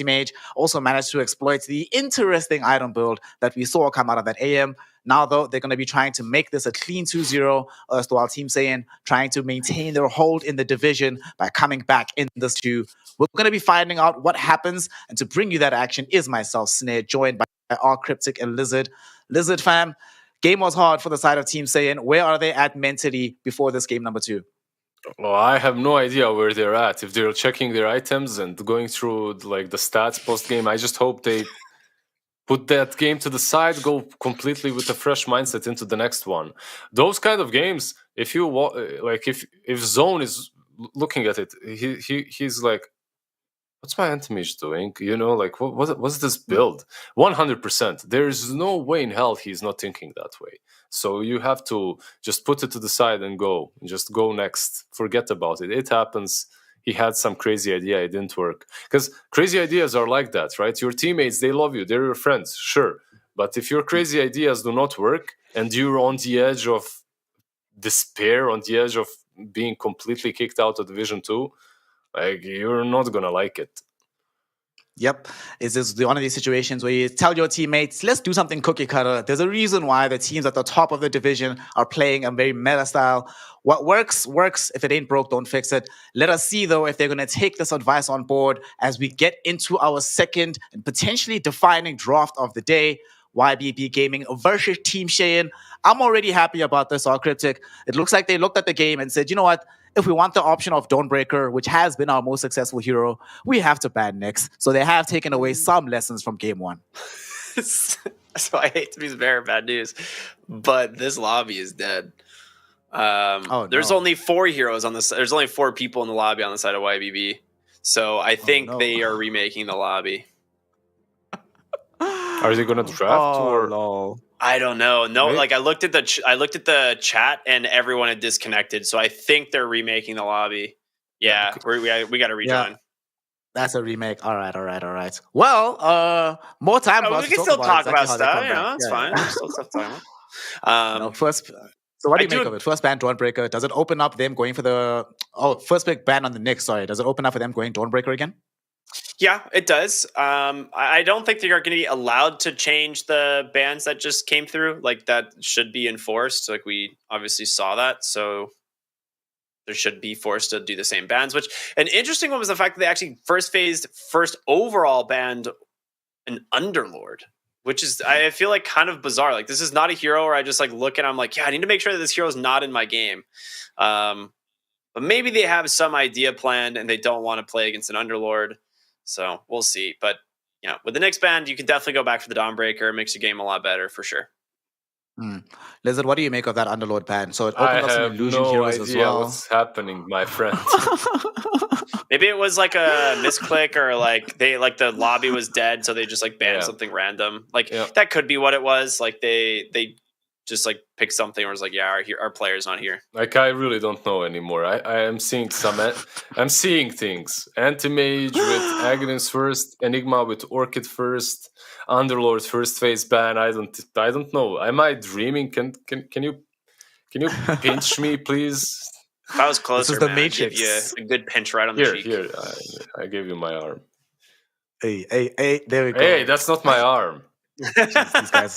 Anti-Mage also managed to exploit the interesting item build that we saw come out of that AM. Now, though, they're going to be trying to make this a clean 2-0, while Team Saiyan trying to maintain their hold in the division by coming back in this 2. We're going to be finding out what happens, and to bring you that action is myself, Snare, joined by R Cryptic and Lizard. Lizard fam, game was hard for the side of Team Saiyan. Where are they at mentally before this game number 2? Well, I have no idea where they're at. If they're checking their items and going through like the stats post game, I just hope they put that game to the side, go completely with a fresh mindset into the next one. Those kind of games, if you like, if Zone is looking at it, he's like, what's my Anti-Mage doing? You know, like, what's this build? 100%. There is no way in hell he's not thinking that way. So you have to just put it to the side and go. Just go next. Forget about it. It happens. He had some crazy idea. It didn't work. Because crazy ideas are like that, right? Your teammates, they love you. They're your friends, sure. But if your crazy ideas do not work and you're on the edge of despair, on the edge of being completely kicked out of Division 2, like, you're not going to like it. Yep. It's just one of these situations where you tell your teammates, let's do something cookie cutter. There's a reason why the teams at the top of the division are playing a very meta style. What works, works. If it ain't broke, don't fix it. Let us see, though, if they're going to take this advice on board as we get into our second and potentially defining draft of the day. Ybb Gaming versus Team Saiyan. I'm already happy about this, all Cryptic. It looks like they looked at the game and said, you know what? If we want the option of Dawnbreaker, which has been our most successful hero, we have to ban Nyx. So they have taken away some lessons from game 1. So I hate to be very bad news, but this lobby is dead. There's only 4 heroes on this. There's only 4 people in the lobby on the side of Ybb. So I think they are remaking the lobby. Are they going to draft or no? I don't know. No, maybe. Like I looked at the chat and everyone had disconnected. So I think they're remaking the lobby. Yeah, we got to rejoin. Yeah. That's a remake. All right. Well, more time. We can still talk about stuff. You know, it's fine. Still stuff talking about. First. So what do you make of it? First ban Dawnbreaker. Does it open up them going for the first big ban on the Nyx? Sorry, does it open up for them going Dawnbreaker again? Yeah, it does. I don't think they are going to be allowed to change the bans that just came through. Like, that should be enforced. Like, we obviously saw that. So there should be forced to do the same bans. Which, an interesting one was the fact that they actually first overall banned an Underlord. Which is, I feel like, kind of bizarre. Like, this is not a hero where I just like look and I'm like, yeah, I need to make sure that this hero is not in my game. But maybe they have some idea planned and they don't want to play against an Underlord. So we'll see. But with the next band, you can definitely go back for the Dawnbreaker. It makes your game a lot better for sure. Lizard, what do you make of that Underlord ban? So it opens up some illusion heroes as well. I have no idea what's happening, my friend. Maybe it was like a misclick, or like the lobby was dead, so they just like banned something random. Like that could be what it was. Like they just like pick something, or was like, our player's not here. Like, I really don't know anymore. I am seeing I'm seeing things. Anti-Mage with Agnes first, Enigma with Orchid first, Underlord first phase ban. I don't know. Am I dreaming? Can you pinch me, please? If I was closer, this is the man, Matrix. I'd give you a good pinch right on the cheek. Here, I gave you my arm. Hey, there we go. Hey, that's not my arm. Jeez, these guys.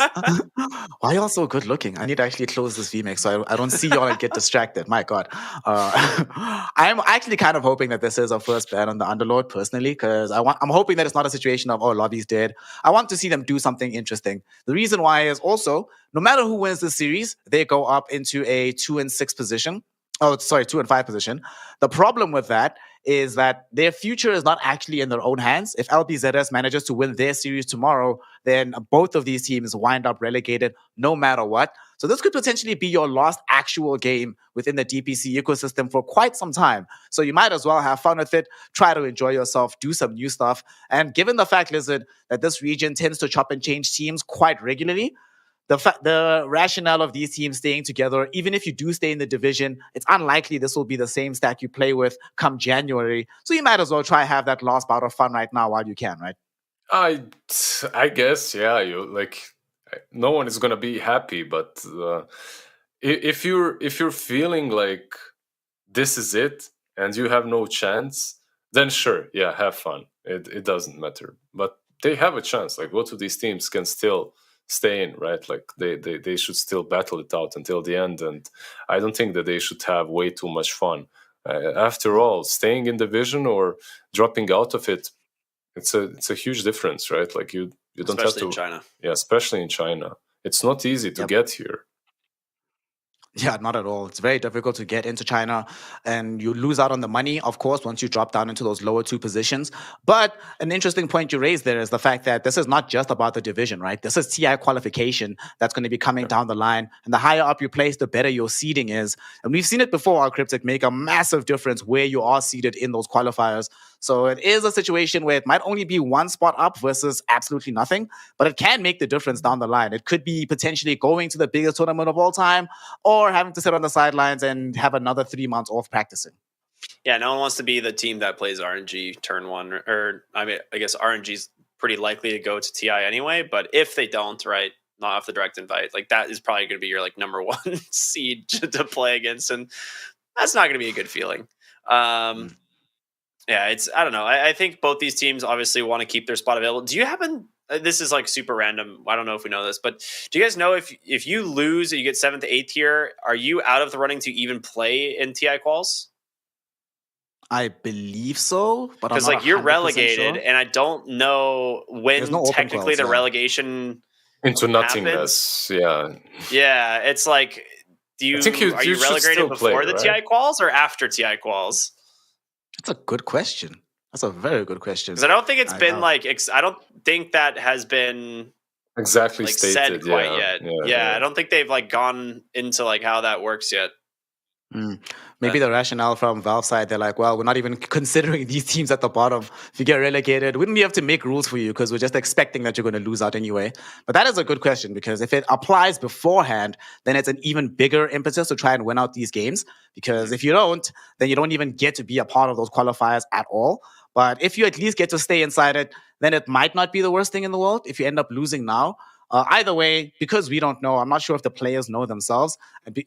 Why are y'all so good looking? I need to actually close this VMix so I don't see y'all and get distracted. My God. I'm actually kind of hoping that this is our first ban on the Underlord personally, because I'm hoping that it's not a situation of, lobby's dead. I want to see them do something interesting. The reason why is also, no matter who wins this series, they go up into a 2 and 6 position. 2 and 5 position. The problem with that is that their future is not actually in their own hands. If LBZS manages to win their series tomorrow, then both of these teams wind up relegated no matter what. So this could potentially be your last actual game within the DPC ecosystem for quite some time. So you might as well have fun with it, try to enjoy yourself, do some new stuff. And given the fact, Lizard, that this region tends to chop and change teams quite regularly, the rationale of these teams staying together, even if you do stay in the division, it's unlikely this will be the same stack you play with come January. So you might as well try have that last bout of fun right now while you can, right? I guess, yeah. No one is gonna be happy, but if you're feeling like this is it and you have no chance, then sure, yeah, have fun. it doesn't matter. But they have a chance. Like both of these teams can still stay in, right? Like they should still battle it out until the end, and I don't think that they should have way too much fun. After all, staying in division or dropping out of it, it's a huge difference, right? Like you don't have to, in China. Yeah, especially in China. It's not easy to get here. Yeah, not at all. It's very difficult to get into China, and you lose out on the money, of course, once you drop down into those lower two positions. But an interesting point you raised there is the fact that this is not just about the division, right? This is TI qualification that's going to be coming down the line. And the higher up you place, the better your seeding is. And we've seen it before, our Cryptic make a massive difference where you are seeded in those qualifiers. So it is a situation where it might only be one spot up versus absolutely nothing, but it can make the difference down the line. It could be potentially going to the biggest tournament of all time, or having to sit on the sidelines and have another 3 months off practicing. Yeah, no one wants to be the team that plays RNG turn one, or I mean, I guess RNG's pretty likely to go to TI anyway, but if they don't, right, not off the direct invite, like that is probably going to be your like number one seed to play against, and that's not going to be a good feeling. Yeah, I don't know. I think both these teams obviously want to keep their spot available. Do you happen? This is like super random. I don't know if we know this, but do you guys know if you lose and you get 7th to 8th here, are you out of the running to even play in TI quals? I believe so, but because like you're relegated, and I don't know when technically the relegation into nothingness. Happens. Yeah. It's like, are you relegated before the TI quals or after TI quals? That's a good question. That's a very good question. Because I don't think it's been like, I don't think that has been exactly like stated said quite yet. Yeah, I don't think they've like gone into like how that works yet. Maybe the rationale from Valve side, they're like, well, we're not even considering these teams at the bottom. If you get relegated, we wouldn't be able to make rules for you because we're just expecting that you're going to lose out anyway. But that is a good question, because if it applies beforehand, then it's an even bigger impetus to try and win out these games. Because if you don't, then you don't even get to be a part of those qualifiers at all. But if you at least get to stay inside it, then it might not be the worst thing in the world if you end up losing now. Either way, because we don't know, I'm not sure if the players know themselves.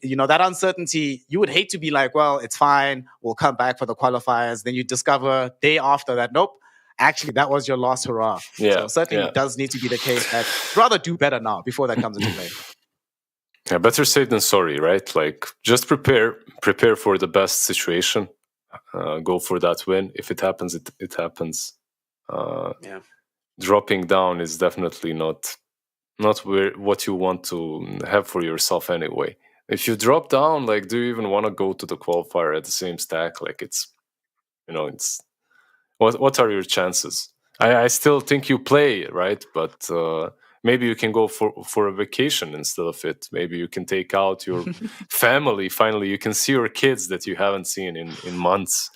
You know, that uncertainty, you would hate to be like, well, it's fine, we'll come back for the qualifiers. Then you discover day after that, nope, actually, that was your last hurrah. So certainly does need to be the case that rather do better now before that comes into play. Yeah, better safe than sorry, right? Like, just prepare for the best situation. Go for that win. If it happens, it happens. Dropping down is definitely not what you want to have for yourself anyway. If you drop down, like, do you even want to go to the qualifier at the same stack? Like, it's what are your chances? I still think you play, right? But maybe you can go for a vacation instead of it. Maybe you can take out your family. Finally, you can see your kids that you haven't seen in months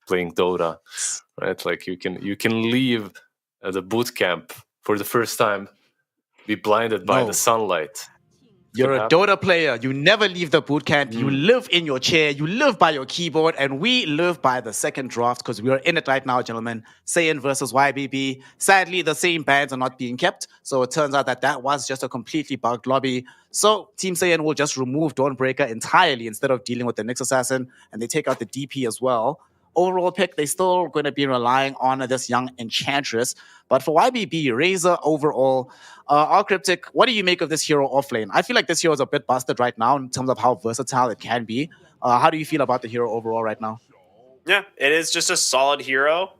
playing Dota, right? Like, you can leave the boot camp for the first time, be blinded by the sunlight. You're a Dota player. You never leave the bootcamp. You live in your chair. You live by your keyboard. And we live by the second draft because we are in it right now, gentlemen. Saiyan versus Ybb. Sadly, the same bans are not being kept. So it turns out that was just a completely bugged lobby. So Team Saiyan will just remove Dawnbreaker entirely instead of dealing with the Nyx Assassin. And they take out the DP as well. Overall pick, they're still going to be relying on this young Enchantress. But for Ybb, Razor overall, our Cryptic, what do you make of this hero offlane? I feel like this hero is a bit busted right now in terms of how versatile it can be. How do you feel about the hero overall right now? Yeah, it is just a solid hero.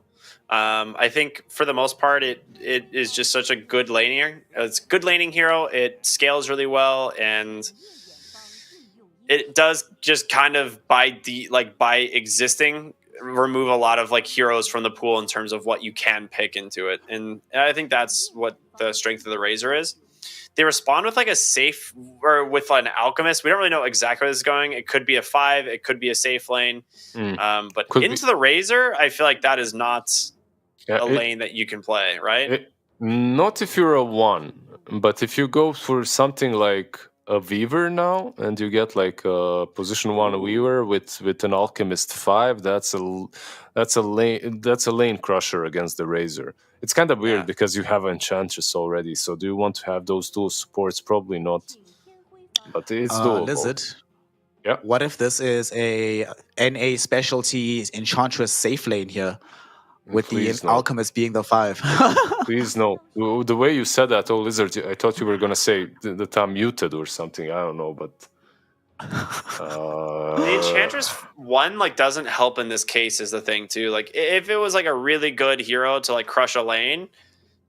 I think for the most part, it is just such a good laning. It's a good laning hero. It scales really well, and it does just kind of by existing remove a lot of like heroes from the pool in terms of what you can pick into it. And I think that's what the strength of the Razor is. They respond with like a safe or with an Alchemist. We don't really know exactly where this is going. It could be a 5. It could be a safe lane. But into the Razor, I feel like that is not a lane that you can play, right? Not if you're a 1. But if you go for something like a Weaver now, and you get like a position 1 Weaver with an Alchemist 5, that's a lane crusher against the Razor. It's kind of weird because you have Enchantress already. So do you want to have those two supports? Probably not. But it's doable. Lizard. Yeah. What if this is a NA specialty Enchantress safe lane here? with Please the no. Alchemist being the 5. Please no. The way you said that, oh Lizard, I thought you were gonna say that I'm muted or something. I don't know, but The Enchantress 1 like doesn't help in this case is the thing too. Like if it was like a really good hero to like crush a lane,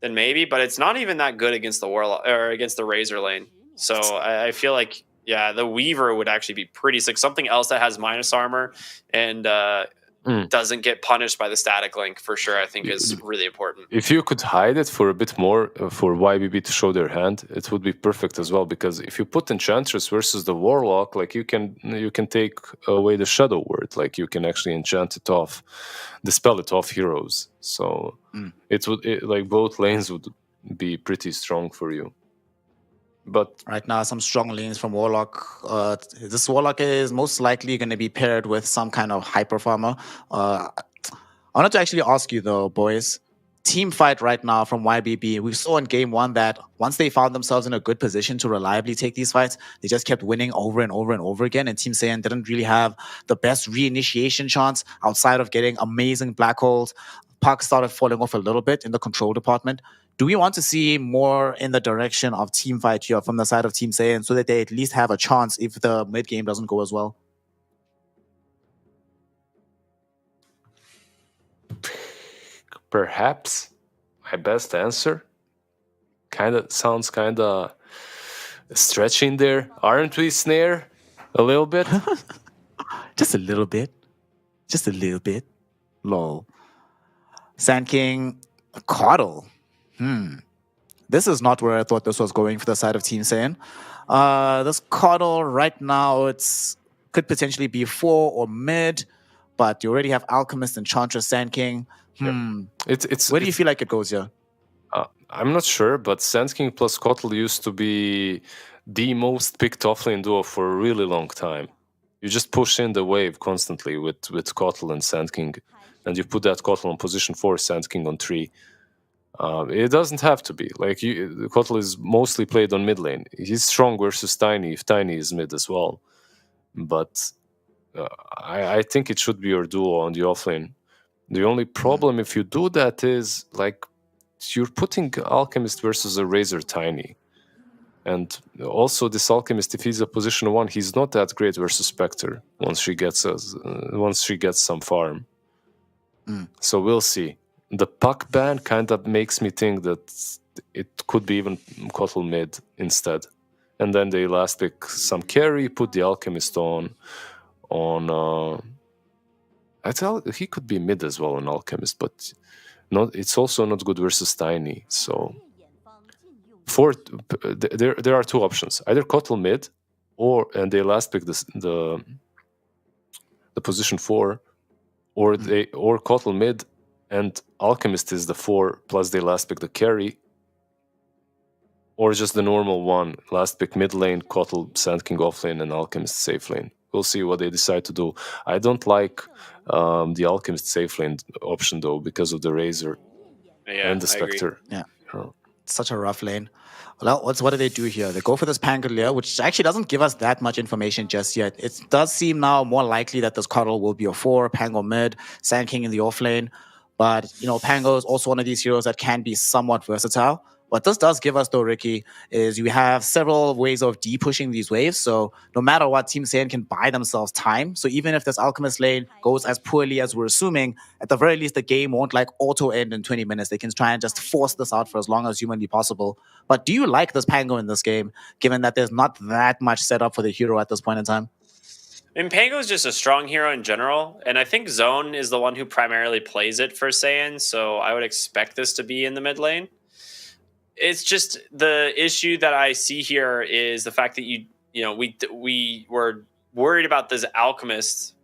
then maybe, but it's not even that good against the Warlock or against the Razor lane. So I feel like the Weaver would actually be pretty sick. Something else that has minus armor and doesn't get punished by the static link for sure, I think is really important. if you could hide it for a bit more for YBB to show their hand, it would be perfect as well. Because if you put Enchantress versus the Warlock, like you can take away the Shadow Word, like you can actually enchant it off, dispel it off heroes. So it would like both lanes would be pretty strong for you. But right now, some strong lanes from Warlock. This Warlock is most likely going to be paired with some kind of hyper farmer. I wanted to actually ask you though, boys. Team fight right now from YBB. We saw in game 1 that once they found themselves in a good position to reliably take these fights, they just kept winning over and over and over again. And Team Saiyan didn't really have the best reinitiation chance outside of getting amazing black holes. Puck started falling off a little bit in the control department. Do we want to see more in the direction of team fight here from the side of Team Saiyan so that they at least have a chance if the mid game doesn't go as well? perhaps my best answer sounds kind of stretching there, aren't we, Snare? A little bit? Just a little bit. Just a little bit. Lol. Sand King, Coddle. This is not where I thought this was going for the side of Team Saiyan. This Coddle right now, could potentially be 4 or mid, but you already have Alchemist, Enchantress, Sand King. Where do you feel like it goes here? I'm not sure, but Sand King plus Coddle used to be the most picked offlane duo for a really long time. You just push in the wave constantly with Coddle and Sand King, and you put that Coddle on position 4, Sand King on 3. It doesn't have to be. Like, Coddle is mostly played on mid lane. He's strong versus Tiny, if Tiny is mid as well. But I think it should be your duo on the offlane. The only problem if you do that is, like, you're putting Alchemist versus a Razor Tiny. And also this Alchemist, if he's a position 1, he's not that great versus Spectre once she gets some farm. So we'll see. The puck ban kind of makes me think that it could be even Coddle mid instead. And then they last pick some carry, put the Alchemist on he could be mid as well, an Alchemist, but it's also not good versus Tiny. So there are 2 options: either Coddle mid, and they last pick the position 4, or Coddle mid and Alchemist is the 4 plus they last pick the carry, or just the normal one, last pick mid lane, Coddle, Sand King off lane, and Alchemist safe lane. We'll see what they decide to do. I don't like the Alchemist safe lane option though, because of the Razor and the Spectre. Yeah, it's such a rough lane. Well, what do they do here? They go for this Pangolier, which actually doesn't give us that much information just yet. It does seem now more likely that this Coddle will be a 4, Pango mid, Sand King in the off lane. But, Pango is also one of these heroes that can be somewhat versatile. What this does give us, though, Ricky, is you have several ways of de-pushing these waves. So no matter what, Team Saiyan can buy themselves time. So even if this Alchemist lane goes as poorly as we're assuming, at the very least, the game won't auto-end in 20 minutes. They can try and just force this out for as long as humanly possible. But do you like this Pango in this game, given that there's not that much set up for the hero at this point in time? I mean, Pango is just a strong hero in general, and I think Zone is the one who primarily plays it for Saiyan, so I would expect this to be in the mid lane. It's just the issue that I see here is the fact that we were worried about this Alchemist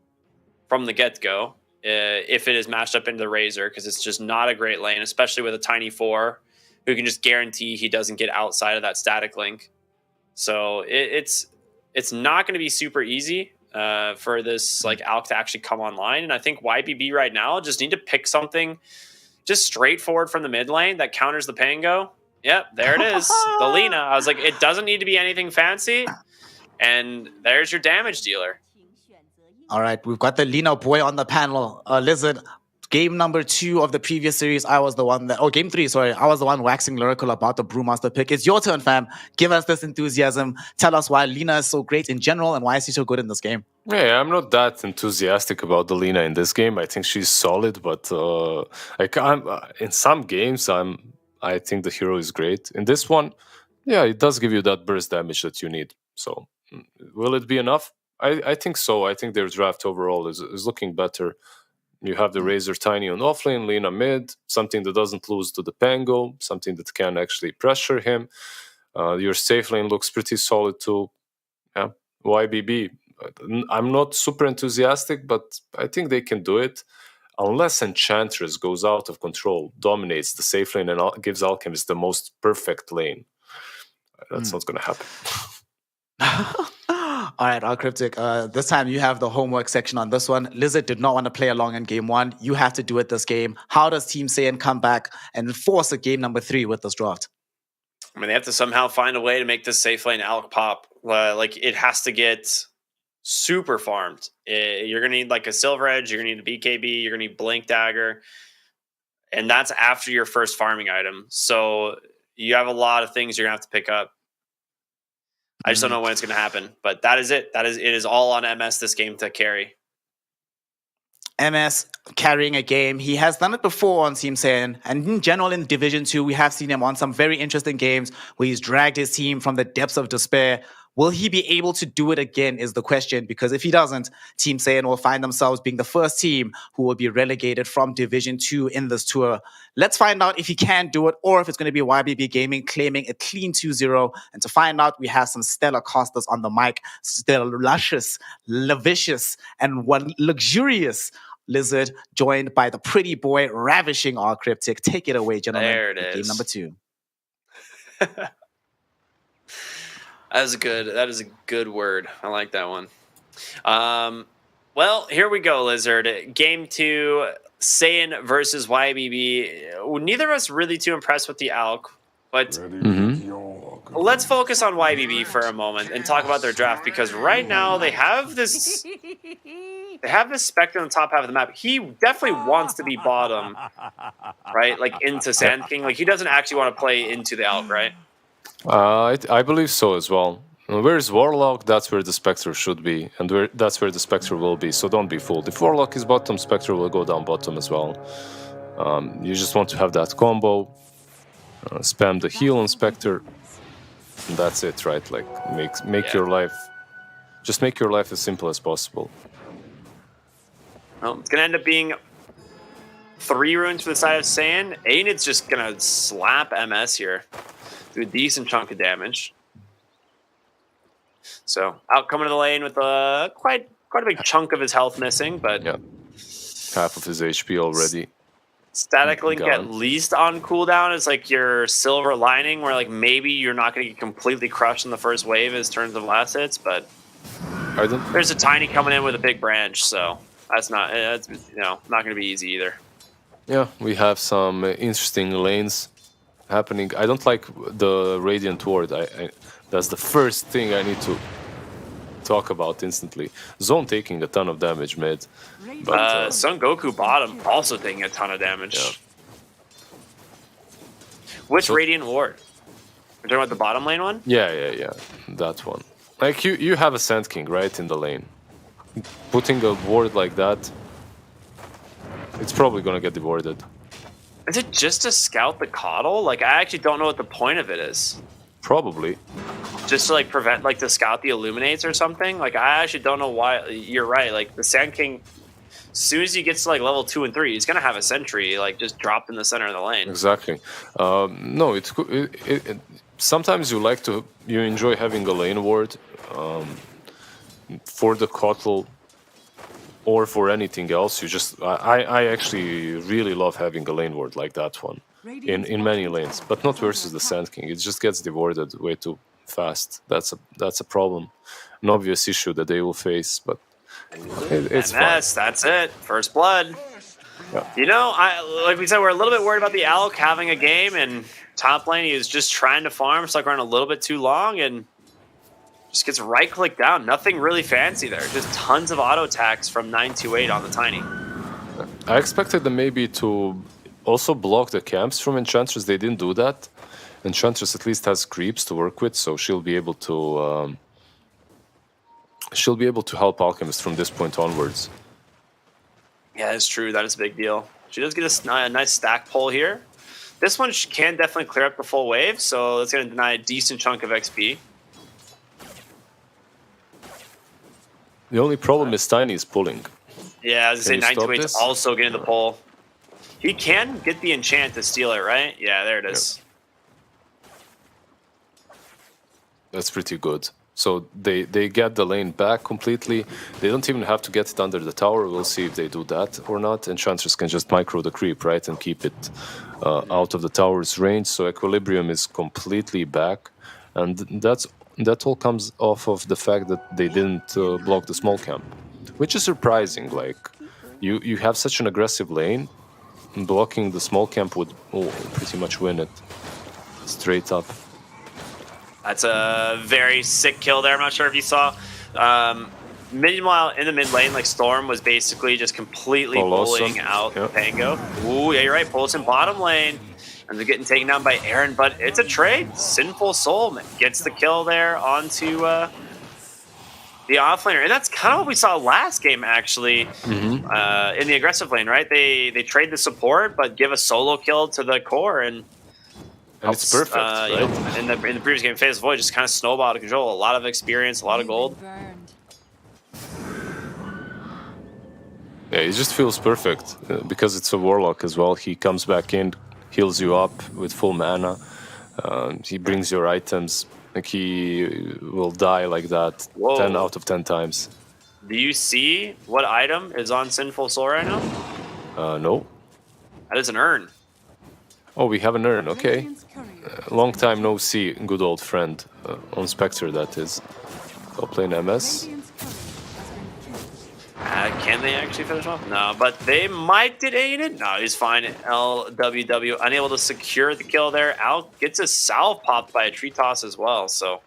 from the get-go if it is matched up into the Razor, because it's just not a great lane, especially with a Tiny 4 who can just guarantee he doesn't get outside of that static link. So it's not going to be super easy for this Alc to actually come online. And I think YBB right now just need to pick something just straightforward from the mid lane that counters the Pango. Yep, there it is. The Lina. I was like, it doesn't need to be anything fancy. And there's your damage dealer. All right, we've got the Lina boy on the panel. Lizard, game number 2 of the previous series, I was the one that, game 3, sorry, I was the one waxing lyrical about the Brewmaster pick. It's your turn, fam. Give us this enthusiasm. Tell us why Lina is so great in general and why is she so good in this game. Yeah, I'm not that enthusiastic about the Lina in this game. I think she's solid, but in some games, I think the hero is great. In this one, yeah, it does give you that burst damage that you need. So, will it be enough? I think so. I think their draft overall is looking better. You have the Razor Tiny on offlane, Lina mid, something that doesn't lose to the Pango, something that can actually pressure him. Your safe lane looks pretty solid too. Yeah, YBB. I'm not super enthusiastic, but I think they can do it. Unless Enchantress goes out of control, dominates the safe lane, and gives Alchemist the most perfect lane. That's not going to happen. All right, our Cryptic. This time you have the homework section on this one. Lizard did not want to play along in game 1. You have to do it this game. How does Team Saiyan come back and force a game number 3 with this draft? I mean, they have to somehow find a way to make this safe lane Alc pop. Like, it has to get super farmed. You're going to need like a Silver Edge. You're going to need a BKB. You're going to need Blink Dagger. And that's after your first farming item. So you have a lot of things you're going to have to pick up. I just don't know when it's going to happen, but that is it. It is all on MS this game to carry. MS carrying a game. He has done it before on Team Saiyan, and in general in Division 2, we have seen him on some very interesting games where he's dragged his team from the depths of despair. Will he be able to do it again is the question, because if he doesn't, Team Saiyan will find themselves being the first team who will be relegated from Division 2 in this tour. Let's find out if he can do it or if it's going to be Ybb Gaming claiming a clean 2-0. And to find out, we have some stellar casters on the mic, still luscious, lavicious, and one luxurious Lizard, joined by the pretty boy ravishing our Cryptic. Take it away, gentlemen. There it is. Game number 2. That is a good word. I like that one. Well, here we go, Lizard. Game 2, Saiyan versus YBB. Neither of us really too impressed with the Alc, but let's focus on YBB for a moment and talk about their draft, because right now they have this Spectre on the top half of the map. He definitely wants to be bottom, right? Like into Sand King. Like he doesn't actually want to play into the Alc, right? I believe so as well. Where's Warlock? That's where the Spectre should be, and that's where the Spectre will be. So don't be fooled. If Warlock is bottom, Spectre will go down bottom as well. You just want to have that combo. Spam the heal on Spectre. And that's it, right? Like make your life, just make your life as simple as possible. Well, it's gonna end up being 3 runes for the side of Saiyan. Aenid's just gonna slap MS here. Do a decent chunk of damage. So out coming to the lane with quite a big chunk of his health missing, but yeah, half of his HP already. Static Link at least on cooldown is like your silver lining, where like maybe you're not going to get completely crushed in the first wave as turns of last hits, but there's a Tiny coming in with a big branch, so that's not not going to be easy either. Yeah, we have some interesting lanes happening. I don't like the Radiant Ward. That's the first thing I need to talk about instantly. Zone taking a ton of damage mid. But, Son Goku bottom also taking a ton of damage. Yeah. Which Radiant Ward? We're talking about the bottom lane one? Yeah. That one. Like you have a Sand King right in the lane. Putting a ward like that, it's probably gonna get dewarded. Is it just to scout the Coddle? Like, I actually don't know what the point of it is. Probably. Just to, like, prevent, like, to scout the Illuminates or something? Like, I actually don't know why. You're right. Like, the Sand King, as soon as he gets to, like, level 2 and 3, he's going to have a sentry, like, just dropped in the center of the lane. Exactly. No, sometimes you enjoy having a lane ward for the Coddle or for anything else. I actually really love having a lane ward like that one in many lanes, but not versus the Sand King. It just gets dewarded way too fast. That's a problem, an obvious issue that they will face, but it's fine. That's it. First blood. Yeah. Like we said, we're a little bit worried about the Alc having a game, and top lane he is just trying to farm, stuck around a little bit too long, and just gets right-click down. Nothing really fancy there. Just tons of auto attacks from 928 on the Tiny. I expected them maybe to also block the camps from Enchantress. They didn't do that. Enchantress at least has creeps to work with, so she'll be able to help Alchemist from this point onwards. Yeah, that's true. That is a big deal. She does get a nice stack pull here. This one can definitely clear up the full wave, so it's going to deny a decent chunk of XP. The only problem is Tiny is pulling. Yeah, I was going to say 928's also getting the pull. He can get the enchant to steal it, right? Yeah, there it is. Yep. That's pretty good. So they get the lane back completely. They don't even have to get it under the tower. We'll see if they do that or not. Enchantress can just micro the creep, right, and keep it out of the tower's range. So Equilibrium is completely back. And that all comes off of the fact that they didn't block the small camp, which is surprising. Like, you have such an aggressive lane, blocking the small camp would pretty much win it straight up. That's a very sick kill there. I'm not sure if you saw. Meanwhile, in the mid lane, like Storm was basically just completely bullying out Pango. Ooh, yeah, you're right. Pulls in bottom lane. And they're getting taken down by Aaron, but it's a trade. Sinful Soul gets the kill there onto the offlaner. And that's kind of what we saw last game, actually, in the aggressive lane, right? They trade the support, but give a solo kill to the core. And it's perfect, right? You know, in the previous game, Phase of Void just kind of snowballed out of control. A lot of experience, a lot of gold. Yeah, it just feels perfect because it's a Warlock as well. He comes back in, heals you up with full mana. He brings your items. Like, he will die like that 10 out of 10 times. Do you see what item is on Sinful Soul right now? No. That is an urn. Oh, we have an urn, okay. Long time no see, good old friend. On Spectre, that is. I'll play an MS. Can they actually finish off? No, but they might get Aided. No, he's fine. LWW unable to secure the kill there. Out gets his salve popped by a tree toss as well. So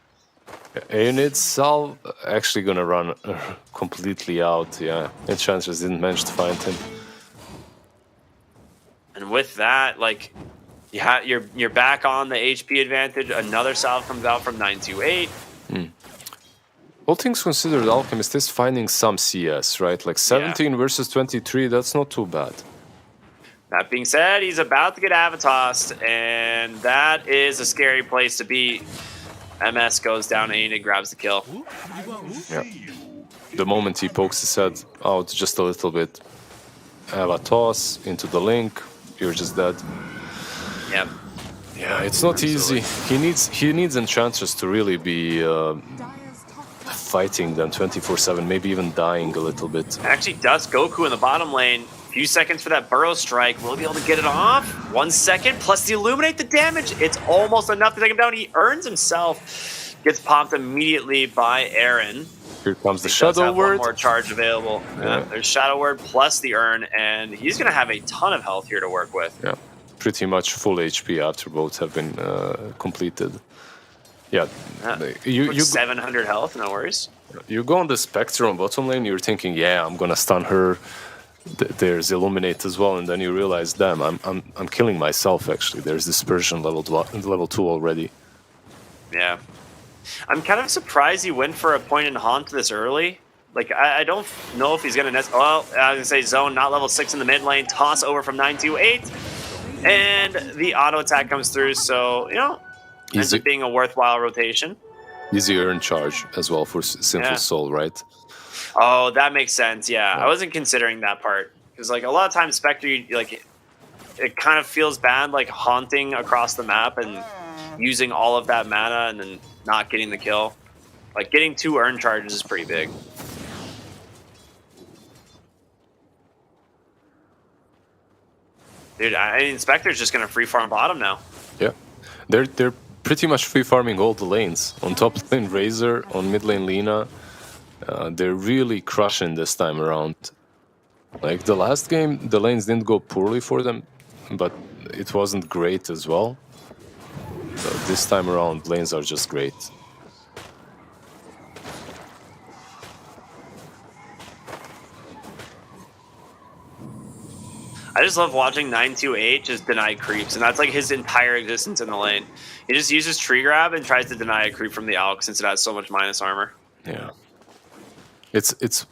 Aeonid's salve actually gonna run completely out. Yeah, Enchantress didn't manage to find him. And with that, like, you're back on the HP advantage. Another salve comes out from 928. All things considered, Alchemist is finding some CS, right? Like 17 versus 23, that's not too bad. That being said, he's about to get Avatossed, and that is a scary place to be. MS goes down, and grabs the kill. Yeah. The moment he pokes his head out just a little bit, Avatoss into the link, you're just dead. Yep. Yeah, it's not easy. He needs Enchantress to really be fighting them 24/7, maybe even dying a little bit. Actually does Goku in the bottom lane. Few seconds for that burrow strike. Will he be able to get it off? 1 second plus the illuminate the damage. It's almost enough to take him down. He earns himself. Gets popped immediately by Aaron. Here comes the Shadow Word. One more charge available. Yeah. There's Shadow Word plus the urn, and he's going to have a ton of health here to work with. Yeah, pretty much full HP after both have been completed. Yeah, you 700 health, no worries. You go on the Spectre on bottom lane, you're thinking, yeah, I'm gonna stun her. There's Illuminate as well, and then you realize, damn, I'm killing myself. Actually, there's Dispersion level 2 already. Yeah, I'm kind of surprised he went for a point in Haunt this early. Like, I don't know if he's gonna. Well, I was gonna say Zone, not level 6 in the mid lane. Toss over from 928, and the auto attack comes through. So you know. Ends up being a worthwhile rotation. Easy urn charge as well for Sinful Soul, right? Oh, that makes sense. Yeah, I wasn't considering that part because, like, a lot of times Spectre, it kind of feels bad, like haunting across the map and using all of that mana and then not getting the kill. Like, getting 2 urn charges is pretty big. Dude, I mean, Spectre's just gonna free farm bottom now. Yeah, they're pretty much free farming all the lanes. On top lane Razor, on mid lane Lina. They're really crushing this time around. Like the last game, the lanes didn't go poorly for them, but it wasn't great as well. So this time around, lanes are just great. I just love watching 928 just deny creeps, and that's like his entire existence in the lane. He just uses tree grab and tries to deny a creep from the Alk since it has so much minus armor. Yeah. It's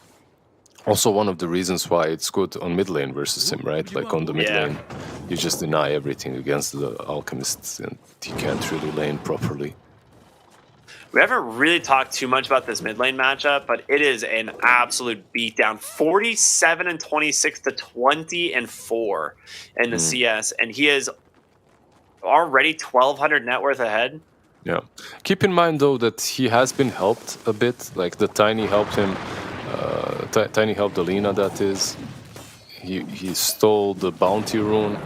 also one of the reasons why it's good on mid lane versus him, right? Like on the mid lane, you just deny everything against the Alchemists, and he can't really lane properly. We haven't really talked too much about this mid lane matchup, but it is an absolute beatdown. 47-26 to 20-4 in the CS, and he is already 1,200 net worth ahead. Yeah. Keep in mind though that he has been helped a bit. Like the Tiny helped him. Tiny helped Alina. That is. He stole the bounty rune.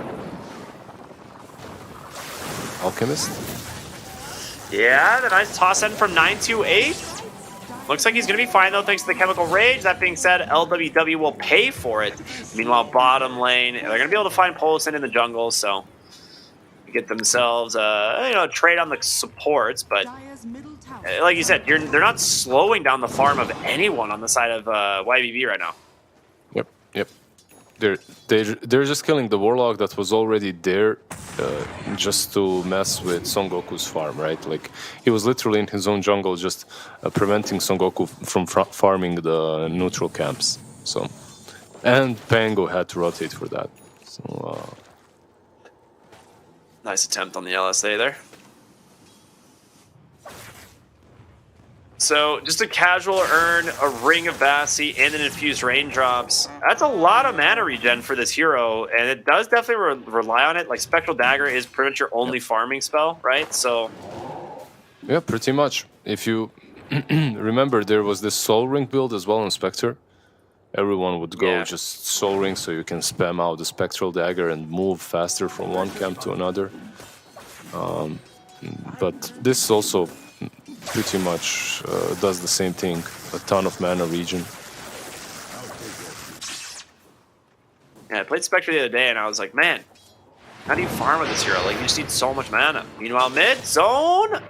Alchemist. Yeah, the nice toss in from 928. Looks like he's going to be fine, though, thanks to the Chemical Rage. That being said, LWW will pay for it. Meanwhile, bottom lane, they're going to be able to find Polison in the jungle, so get themselves, trade on the supports. But like you said, they're not slowing down the farm of anyone on the side of YBB right now. Yep. They're just killing the Warlock that was already there just to mess with Son Goku's farm, right? Like, he was literally in his own jungle just preventing Son Goku from farming the neutral camps. So, and Pango had to rotate for that. So, nice attempt on the LSA there. So, just a casual earn, a Ring of Bassi, and an Infused Raindrops. That's a lot of mana regen for this hero, and it does definitely rely on it. Like, Spectral Dagger is pretty much your only farming spell, right? So, yeah, pretty much. If you remember, there was this Soul Ring build as well on Spectre. Everyone would go just Soul Ring so you can spam out the Spectral Dagger and move faster from one camp to another. But this also pretty much does the same thing. A ton of mana regen. Yeah, I played Spectre the other day and I was like, man, how do you farm with this hero? Like, you just need so much mana. Meanwhile, mid zone,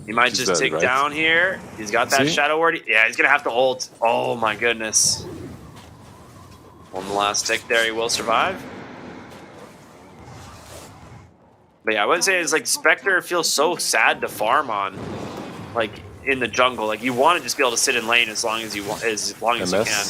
he might just tick down here. He's got that Shadow Word. Yeah, he's gonna have to ult. Oh my goodness. One last tick there, he will survive. But yeah, I wouldn't say it's like Spectre feels so sad to farm on, like in the jungle. Like, you want to just be able to sit in lane as long as you want, as long as you can.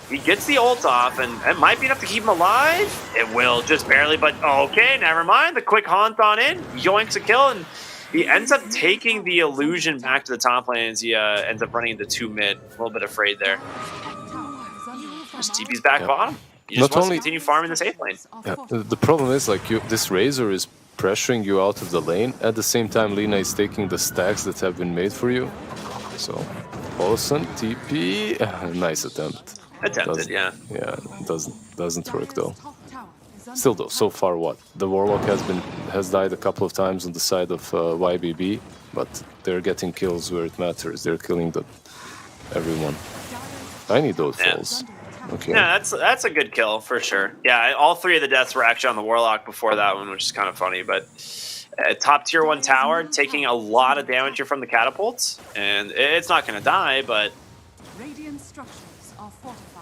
He gets the ult off, and it might be enough to keep him alive. It will, just barely, but okay, never mind. The quick haunt on in, yoinks a kill, and he ends up taking the illusion back to the top lane as he ends up running into 2 mid. A little bit afraid there. Just TP's back bottom. He just wants to continue farming the safe lane. Yeah, the problem is, like, this Razor is pressuring you out of the lane. At the same time, Lina is taking the stacks that have been made for you. So, Olsen, TP, nice attempt. Attempted, yeah. Yeah, doesn't work though. Still though, so far what? The Warlock has died a couple of times on the side of YBB, but they're getting kills where it matters. They're killing everyone. I need those falls. Okay. Yeah, that's a good kill for sure. Yeah, all 3 of the deaths were actually on the Warlock before that one, which is kind of funny. But top tier 1 tower taking a lot of damage here from the catapults, and it's not going to die, but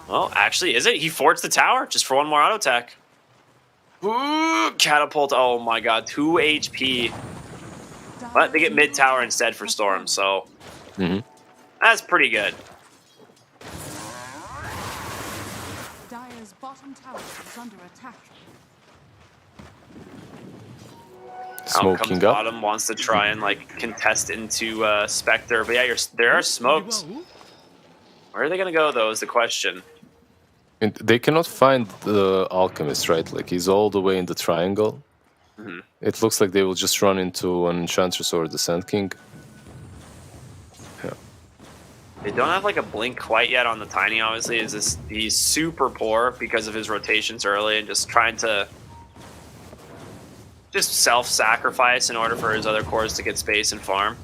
well, actually, is it? He forts the tower just for 1 more auto attack. Ooh, catapult! Oh my god, 2 HP. But they get mid tower instead for Storm, so that's pretty good. Bottom tower is under attack. Smoking up. Bottom wants to try and like contest into Spectre, but yeah, there are smokes. Where are they gonna go though? Is the question. And they cannot find the Alchemist, right? Like, he's all the way in the triangle. It looks like they will just run into an Enchantress or the Sand King. Yeah. They don't have like a blink quite yet on the Tiny, obviously. He's super poor because of his rotations early and just trying to just self-sacrifice in order for his other cores to get space and farm.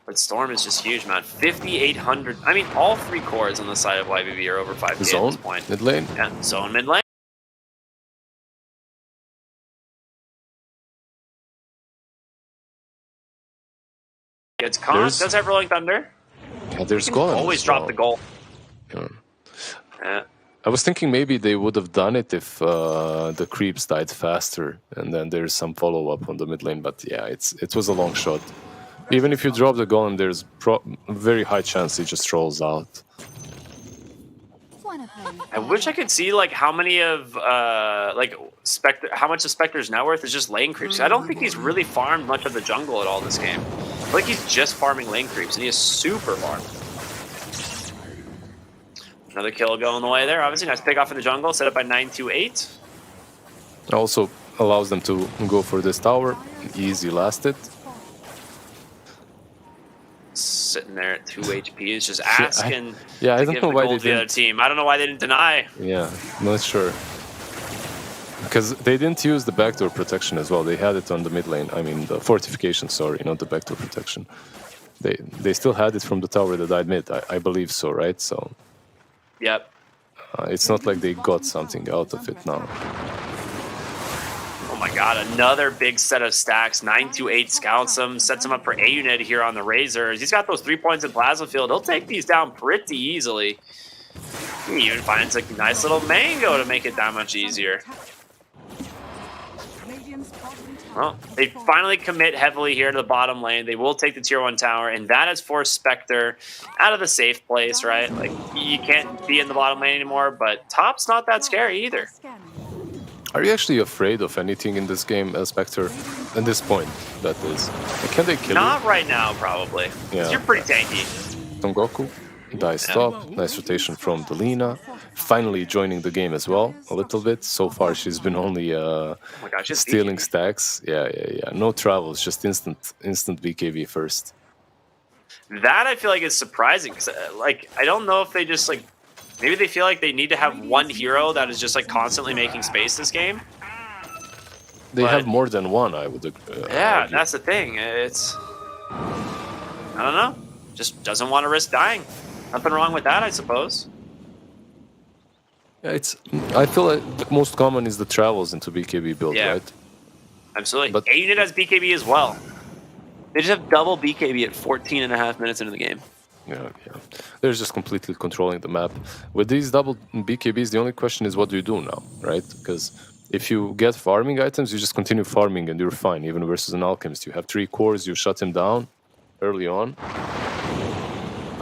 But Storm is just huge, man. 5,800. I mean, all 3 cores on the side of YBB are over 5k at this point. Mid lane? Yeah, zone mid lane. Gets caught, does have Rolling Thunder. Yeah, there's Golem. Always drop the goal. Yeah. I was thinking maybe they would have done it if the creeps died faster, and then there's some follow-up on the mid lane. But yeah, it was a long shot. Even if you drop the golem, there's very high chance it just rolls out. I wish I could see like how many of Spectre, how much of Spectre's net worth is just lane creeps. I don't think he's really farmed much of the jungle at all this game. I feel like he's just farming lane creeps, and he is super farmed. Another kill going the way there. Obviously, nice pick off in the jungle, set up by 928. Also allows them to go for this tower. Easy lasted. Sitting there at 2 HP is just asking. I don't know why they didn't. The other team. I don't know why they didn't deny. Yeah, not sure. Because they didn't use the backdoor protection as well. They had it on the mid lane. I mean, the fortification. Sorry, not the backdoor protection. They still had it from the tower that died mid. I believe so, right? So. Yep. It's not like they got something out of it now. Oh my god, another big set of stacks. 928 scouts him, sets him up for A unit here on the Razors. He's got those 3 points in plasma field. He'll take these down pretty easily. He even finds a nice little mango to make it that much easier. Well, they finally commit heavily here to the bottom lane. They will take the tier 1 tower, and that has forced Spectre out of the safe place, right? Like, you can't be in the bottom lane anymore, but top's not that scary either. Are you actually afraid of anything in this game as Spectre? At this point, that is. Can they kill you? Not right now, probably. Yeah. You're pretty tanky. Son Goku, dice top, nice rotation from Delina. Finally joining the game as well, a little bit. So far, she's been only stealing stacks. Yeah. No travels, just instant BKB first. That I feel like is surprising, because I don't know if they just maybe they feel like they need to have one hero that is just constantly making space this game. They have more than one, I would agree. Yeah, that's the thing. It's, I don't know, just doesn't want to risk dying. Nothing wrong with that, I suppose. Yeah, I feel like the most common is the travels into BKB build, right? Absolutely. But A unit has BKB as well. They just have double BKB at 14.5 minutes into the game. Yeah. They're just completely controlling the map. With these double BKBs, the only question is what do you do now, right? Because if you get farming items, you just continue farming and you're fine, even versus an alchemist. You have 3 cores, you shut him down early on.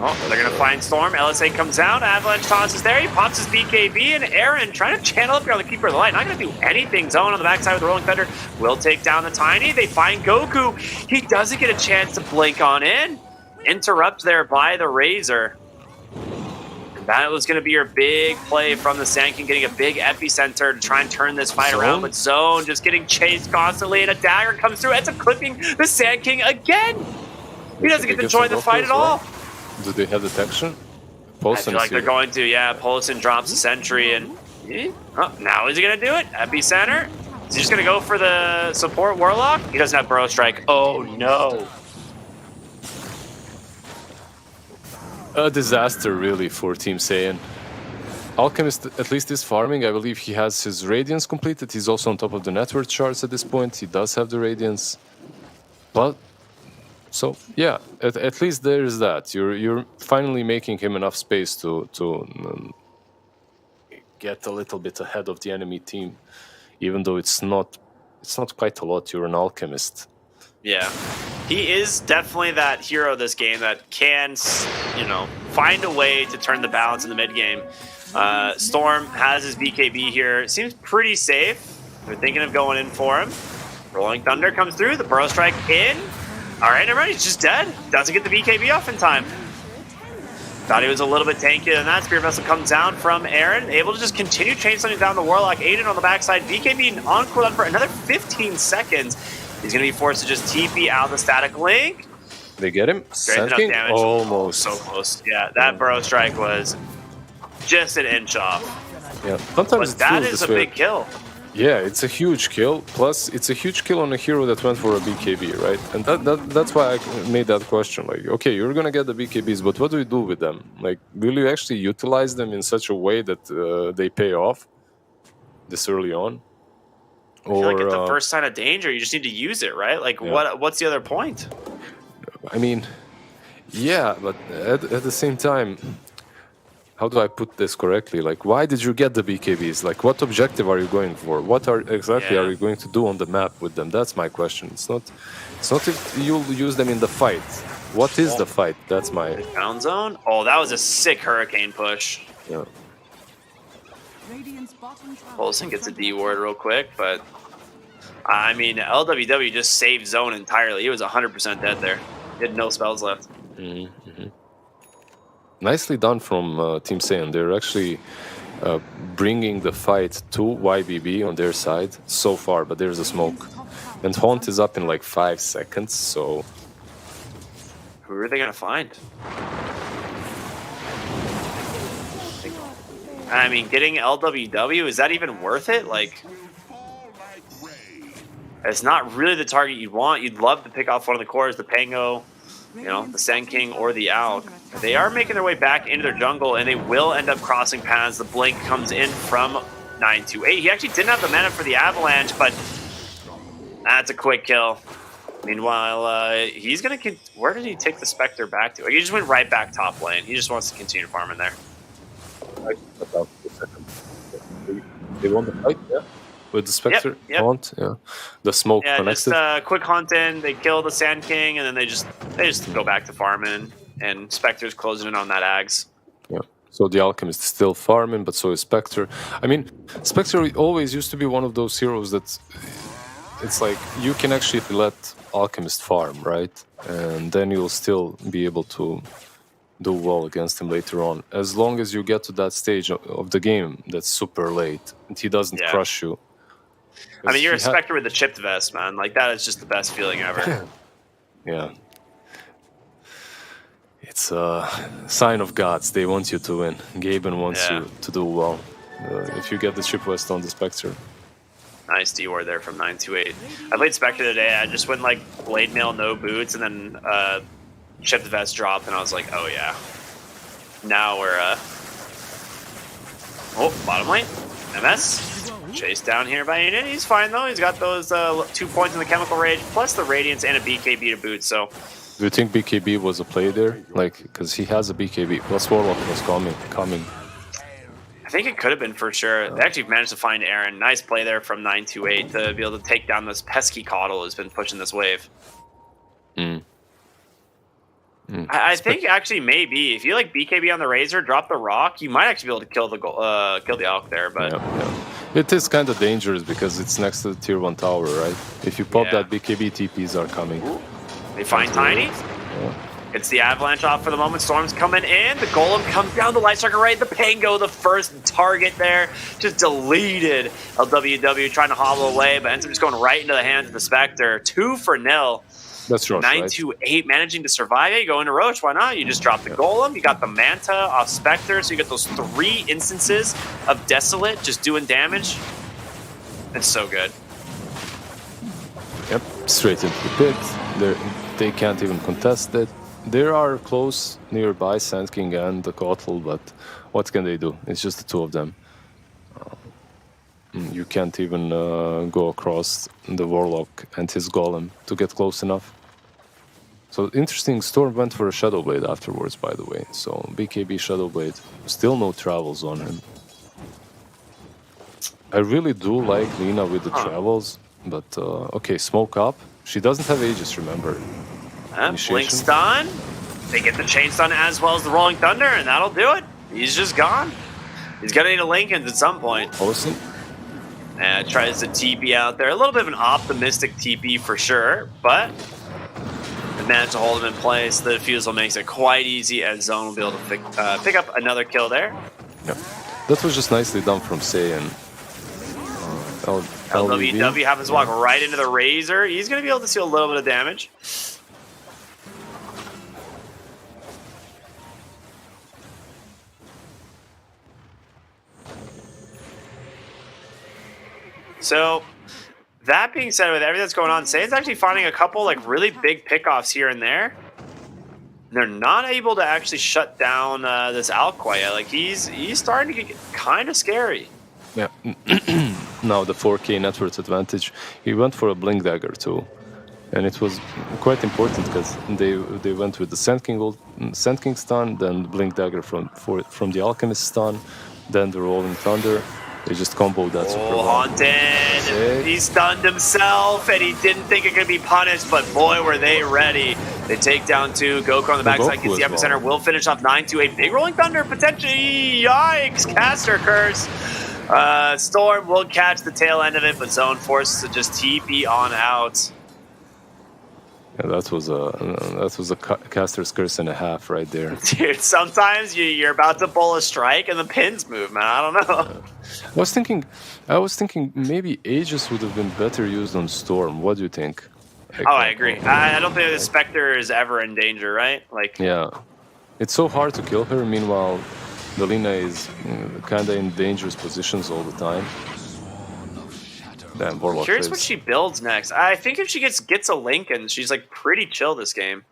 Oh, they're going to find Storm. LSA comes out. Avalanche tosses there. He pops his BKB, and Aaron trying to channel up here on the Keeper of the Light. Not going to do anything. Zone on the backside with the Rolling Thunder will take down the Tiny. They find Goku. He doesn't get a chance to blink on in. Interrupt there by the Razor. That was going to be your big play from the Saiyan King, getting a big epicenter to try and turn this fight around. But Zone just getting chased constantly, and a dagger comes through, ends up clipping the Saiyan King again. He doesn't get to join the fight at all. Do they have detection? I feel like they're going to, yeah. Polson drops a sentry, and now is he going to do it? Epicenter? Is he just going to go for the support Warlock? He doesn't have Burrow Strike. Oh, no. A disaster, really, for Team Saiyan. Alchemist at least is farming. I believe he has his Radiance completed. He's also on top of the network charts at this point. He does have the Radiance. But, so, yeah, at least there is that. You're finally making him enough space to get a little bit ahead of the enemy team. Even though it's not quite a lot. You're an Alchemist. Yeah. He is definitely that hero this game that can, find a way to turn the balance in the mid game. Storm has his BKB here. Seems pretty safe. They're thinking of going in for him. Rolling Thunder comes through. The Burrow Strike in. All right, never mind. He's just dead. Doesn't get the BKB off in time. Thought he was a little bit tankier than that. Spirit Vessel comes down from Aaron. Able to just continue chainsawing down the Warlock. Aiden on the backside. BKB on cooldown for another 15 seconds. He's going to be forced to just TP out the static link. They get him? Straight enough damage. Almost. So close. Yeah, that Burrow Strike was just an inch off. Yeah, sometimes that is a big kill. Yeah, it's a huge kill. Plus, it's a huge kill on a hero that went for a BKB, right? And that's why I made that question. Like, okay, you're going to get the BKBs, but what do you do with them? Like, will you actually utilize them in such a way that they pay off this early on? I feel like at the first sign of danger, you just need to use it, right? Like, what's the other point? I mean, yeah, but at the same time, how do I put this correctly? Like, why did you get the BKBs? Like, what objective are you going for? What exactly are you going to do on the map with them? That's my question. It's not if you'll use them in the fight. What is the fight? That's my... Down zone? Oh, that was a sick hurricane push. Yeah. Radiant's bottom tower Olsen is gets a under D attack. ward real quick, but I mean, LWW just saved zone entirely. He was 100% dead there. He had no spells left. Mm-hmm. Nicely done from Team Saiyan. They're actually bringing the fight to YBB on their side so far, but there's a smoke. And Haunt is up in like 5 seconds, so... Who are they going to find? I mean, getting LWW, is that even worth it? Like, it's not really the target you'd want. You'd love to pick off one of the cores, the Pango, you know, the Sand King or the Alk. They are making their way back into their jungle, and they will end up crossing paths. The Blink comes in from 928. He actually didn't have the mana for the Avalanche, but that's a quick kill. Meanwhile, he's going to... Where did he take the Spectre back to? He just went right back top lane. He just wants to continue farming there. They won the fight, yeah? With the Spectre, Yep. Haunt, yeah. The smoke Yeah, connected. just quick hunt in. They kill the Sand King, and then they just go back to farming. And Spectre's closing in on that Ags. Yeah. So the Alchemist is still farming, but so is Spectre. I mean, Spectre always used to be one of those heroes that... It's like, you can actually let Alchemist farm, right? And then you'll still be able to do well against him later on. As long as you get to that stage of the game that's super late, and he doesn't crush you. I mean, you're a Spectre with the chipped vest, man. Like, that is just the best feeling ever. Yeah. It's a sign of gods. They want you to win. Gaben wants you to do well. If you get the chip vest on the Spectre. Nice D-ward there from 928. I played Spectre today. I just went like blade mail, no boots, and then chipped vest dropped, and I was like, oh yeah. Now we're bottom lane. MS. Chased down here by Unit. He's fine though. He's got those 2 points in the Chemical Rage, plus the Radiance and a BKB to boot, so... Do you think BKB was a play there? Like, because he has a BKB, plus Warlock was coming. I think it could have been for sure. They actually managed to find Aaron. Nice play there from 928 to be able to take down this pesky Coddle who's been pushing this wave. I think actually maybe if you like BKB on the Razor, drop the Rock, you might actually be able to kill the Alk there. But it is kind of dangerous because it's next to the tier 1 tower, right? If you pop that BKB, TPs are coming. Ooh. They find Tiny. It's the Avalanche off for the moment. Storm's coming in. The Golem comes down. The Light Striker right. The Pango, the first target there. Just deleted. LWW trying to hobble away, but ends up just going right into the hands of the Spectre. 2-0. That's Roche, 928 managing to survive. Yeah, you go into Roche. Why not? You just drop the Golem. You got the Manta off Spectre. So you get those 3 instances of Desolate just doing damage. It's so good. Yep, straight into the pit. They can't even contest it. There are close nearby Sand King and the Kotal, but what can they do? It's just the 2 of them. You can't even go across the Warlock and his Golem to get close enough. So interesting, Storm went for a Shadow Blade afterwards, by the way. So BKB Shadow Blade, still no travels on him. I really do like Lina with the travels, but okay, smoke up. She doesn't have Aegis, remember. Blink stun. They get the chain stun as well as the Rolling Thunder, and that'll do it. He's just gone. He's gonna need a Lincoln at some point. Awesome. And tries to TP out there. A little bit of an optimistic TP for sure, but they managed to hold him in place. The defusal makes it quite easy, as Zone will be able to pick up another kill there. Yep. That was just nicely done from Saiyan. LWW happens to walk right into the Razor. He's going to be able to see a little bit of damage. So, that being said, with everything that's going on, Saiyan's actually finding a couple like really big pickoffs here and there. They're not able to actually shut down this Alk quite yet. Like he's starting to get kind of scary. Yeah. Now the 4K net worth advantage. He went for a Blink Dagger too. And it was quite important because they went with the Sand King stun, then the Blink Dagger from the Alchemist stun, then the Rolling Thunder. They just comboed that super well. Haunted! He stunned himself, and he didn't think it could be punished, but boy, were they ready. They take down 2. Goku on the backside gets the epicenter. Will finish off 9-2. A big Rolling Thunder, potentially. Yikes! Caster Curse. Storm will catch the tail end of it, but Zone forces to just TP on out. Yeah, that was a caster's curse and a half right there. Dude, sometimes you're about to pull a strike and the pins move, man. I don't know. I was thinking maybe Aegis would have been better used on Storm. What do you think? I agree. I don't think the Spectre is ever in danger, right? Like, yeah, it's so hard to kill her. Meanwhile, the Lina is kind of in dangerous positions all the time. Damn, I'm curious what she builds next. I think if she gets a Lincoln, she's like pretty chill this game.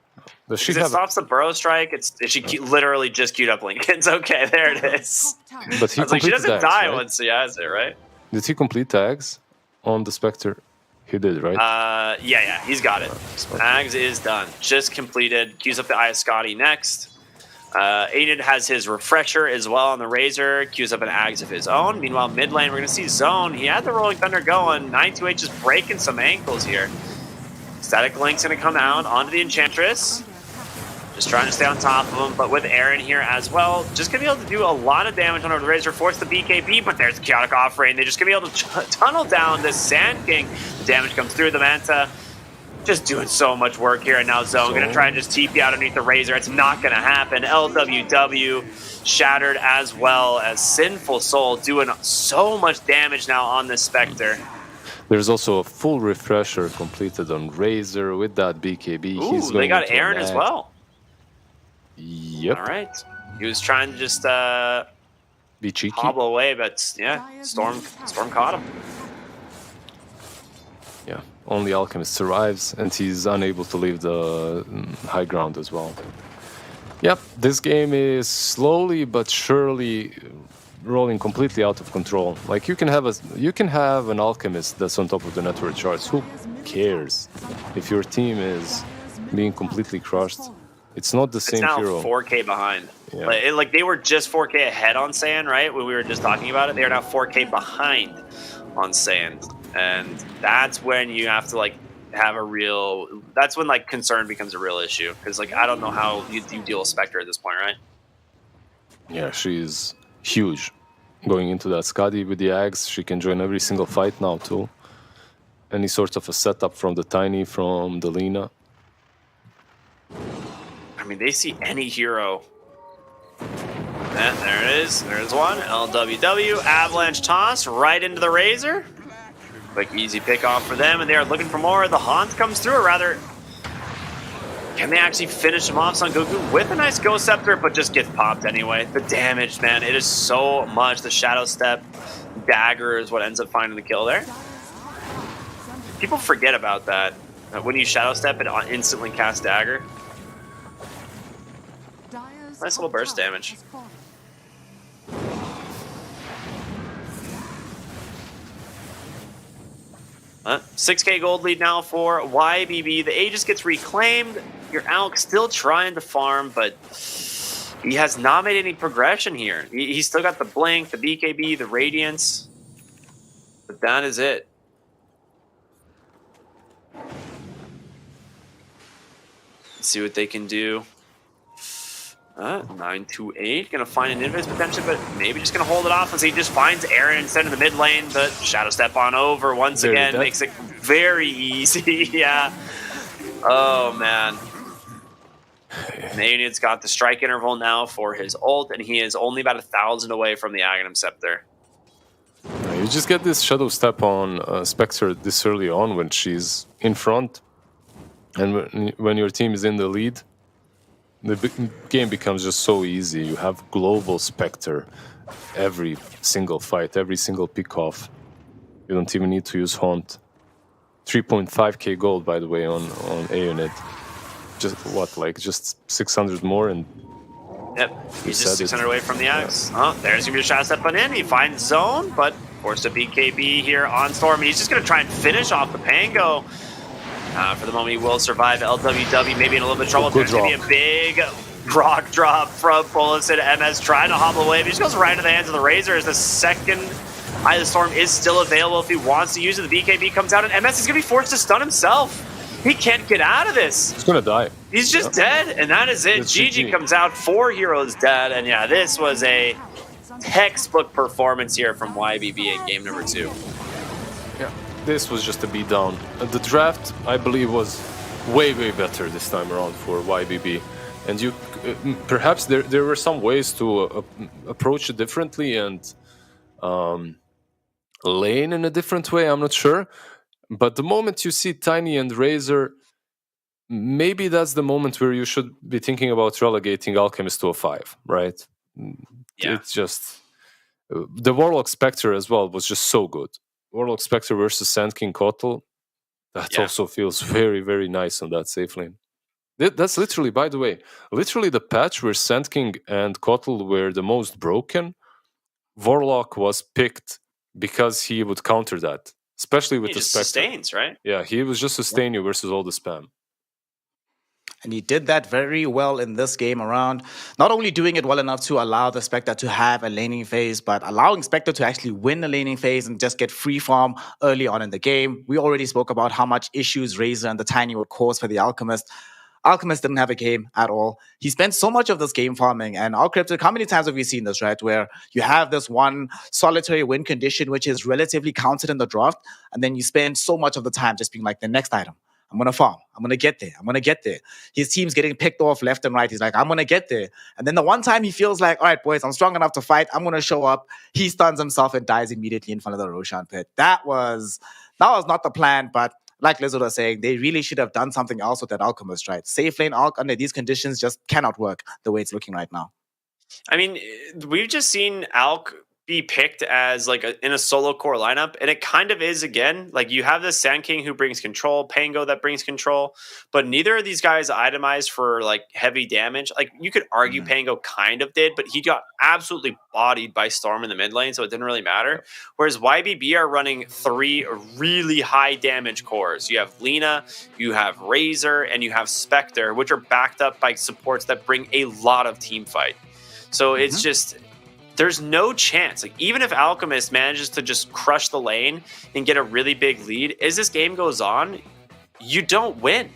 Does she it stops the Burrow Strike. She literally just queued up Lincolns. Okay, there it is. But he she doesn't tags, die right? once she has it, right? Did he complete tags on the Spectre? He did, right? Yeah, he's got it. Tags is done. Just completed. Queues up the Eye of Scotty next. Aiden has his refresher as well on the Razor, queues up an Ags of his own. Meanwhile, mid lane, we're going to see Zone. He had the Rolling Thunder going. 928 just breaking some ankles here. Static Link's going to come out onto the Enchantress. Just trying to stay on top of him, but with Aaron here as well, just going to be able to do a lot of damage on the Razor, force the BKB, but there's the Chaotic Offering. They're just going to be able to tunnel down this Sand King. The damage comes through the Manta. Just doing so much work here, and now Zone gonna try and just TP out underneath the Razor. It's not gonna happen. LWW shattered as well as Sinful Soul doing so much damage now on this Spectre. There's also a full refresher completed on Razor with that BKB. Ooh, they got Aaron as well. Yep. All right. He was trying to just be cheeky, hobble away, but yeah, Storm caught him. Yeah, only Alchemist survives, and he's unable to leave the high ground as well. Yep, this game is slowly but surely rolling completely out of control. Like you can have an Alchemist that's on top of the network charts. Who cares if your team is being completely crushed? It's not the same hero. It's now 4K behind. Yeah. Like they were just 4K ahead on Saiyan, right? When we were just talking about it, they are now 4K behind on Saiyan. And that's when you have to like have a real. That's when like concern becomes a real issue, because like I don't know how you deal with Spectre at this point, right? Yeah, she's huge. Going into that Skadi with the Ags, she can join every single fight now too. Any sort of a setup from the Tiny, from the Lina. I mean, they see any hero. And there it is. There's one. LWW Avalanche Toss right into the Razor. Quick, easy pick off for them, and they are looking for more. The Haunt comes through, or rather, can they actually finish him off? Son Goku with a nice Ghost Scepter, but just gets popped anyway. The damage, man, it is so much. The Shadow Step dagger is what ends up finding the kill there. People forget about that. When you Shadow Step, it instantly casts dagger. Nice little burst damage. 6K gold lead now for Ybb. The Aegis gets reclaimed. Your Alk still trying to farm, but he has not made any progression here. He's still got the Blink, the BKB, the Radiance. But that is it. Let's see what they can do. 928, gonna find an invis potentially, but maybe just gonna hold it off as he just finds Aaron instead of the mid lane. The Shadow Step on over once again makes it very easy. Yeah. Oh man. Nayanid's got the strike interval now for his ult, and he is only about 1,000 away from the Aghanim Scepter. You just get this Shadow Step on Spectre this early on when she's in front, and when your team is in the lead, the game becomes just so easy. You have global Spectre every single fight, every single pick-off. You don't even need to use Haunt. 3.5k gold, by the way, on A unit. Just what, like just 600 more, and yep, he's just 600 away from the Axe. Yeah. Oh, there's gonna be a Shadow Step on in. He finds Zone, but forced a BKB here on Storm. He's just gonna try and finish off the Pango. For the moment, he will survive. LWW maybe in a little bit of trouble. Good There's going to be a big rock drop from Bullison. MS trying to hobble away, but he just goes right into the hands of the Razor as the second Eye of the Storm is still available if he wants to use it. The BKB comes out, and MS is going to be forced to stun himself. He can't get out of this. He's going to die. He's just dead, and that is it. It's GG GG. comes out, 4 heroes dead, and yeah, this was a textbook performance here from YBB in game number 2. Yeah, this was just a beatdown. The draft, I believe, was way better this time around for YBB. And you perhaps there were some ways to approach it differently and lane in a different way. I'm not sure. But the moment you see Tiny and Razor, maybe that's the moment where you should be thinking about relegating Alchemist to a 5, right? Yeah. It's just... the Warlock Spectre as well was just so good. Warlock Spectre versus Sand King Kotal, that also feels very nice on that safe lane. That's literally, by the way, the patch where Sand King and Kotal were the most broken. Warlock was picked because he would counter that. Especially with He the just Spectre. sustains, right? Yeah, he was just sustain you versus all the spam. And he did that very well in this game around, not only doing it well enough to allow the Spectre to have a laning phase, but allowing Spectre to actually win the laning phase and just get free farm early on in the game. We already spoke about how much issues Razor and the Tiny would cause for the Alchemist. Alchemist didn't have a game at all. He spent so much of this game farming. And Cryptic, how many times have we seen this, right? Where you have this one solitary win condition, which is relatively counted in the draft. And then you spend so much of the time just being like, the next item, I'm going to farm. I'm going to get there. I'm going to get there. His team's getting picked off left and right. He's like, I'm going to get there. And then the one time he feels like, all right, boys, I'm strong enough to fight. I'm going to show up. He stuns himself and dies immediately in front of the Roshan pit. That was not the plan, but like Lizzo was saying, they really should have done something else with that Alchemist, right? Safe lane Alch under these conditions just cannot work the way it's looking right now. I mean, we've just seen Alch be picked as like in a solo core lineup, and it kind of is again. Like you have this Sand King who brings control, Pango that brings control, but neither of these guys itemized for like heavy damage. Like you could argue Pango kind of did, but he got absolutely bodied by Storm in the mid lane, so it didn't really matter. Whereas YBB are running 3 really high damage cores. You have Lina, you have Razor, and you have Spectre, which are backed up by supports that bring a lot of team fight. So it's just... there's no chance. Like even if Alchemist manages to just crush the lane and get a really big lead, as this game goes on, you don't win.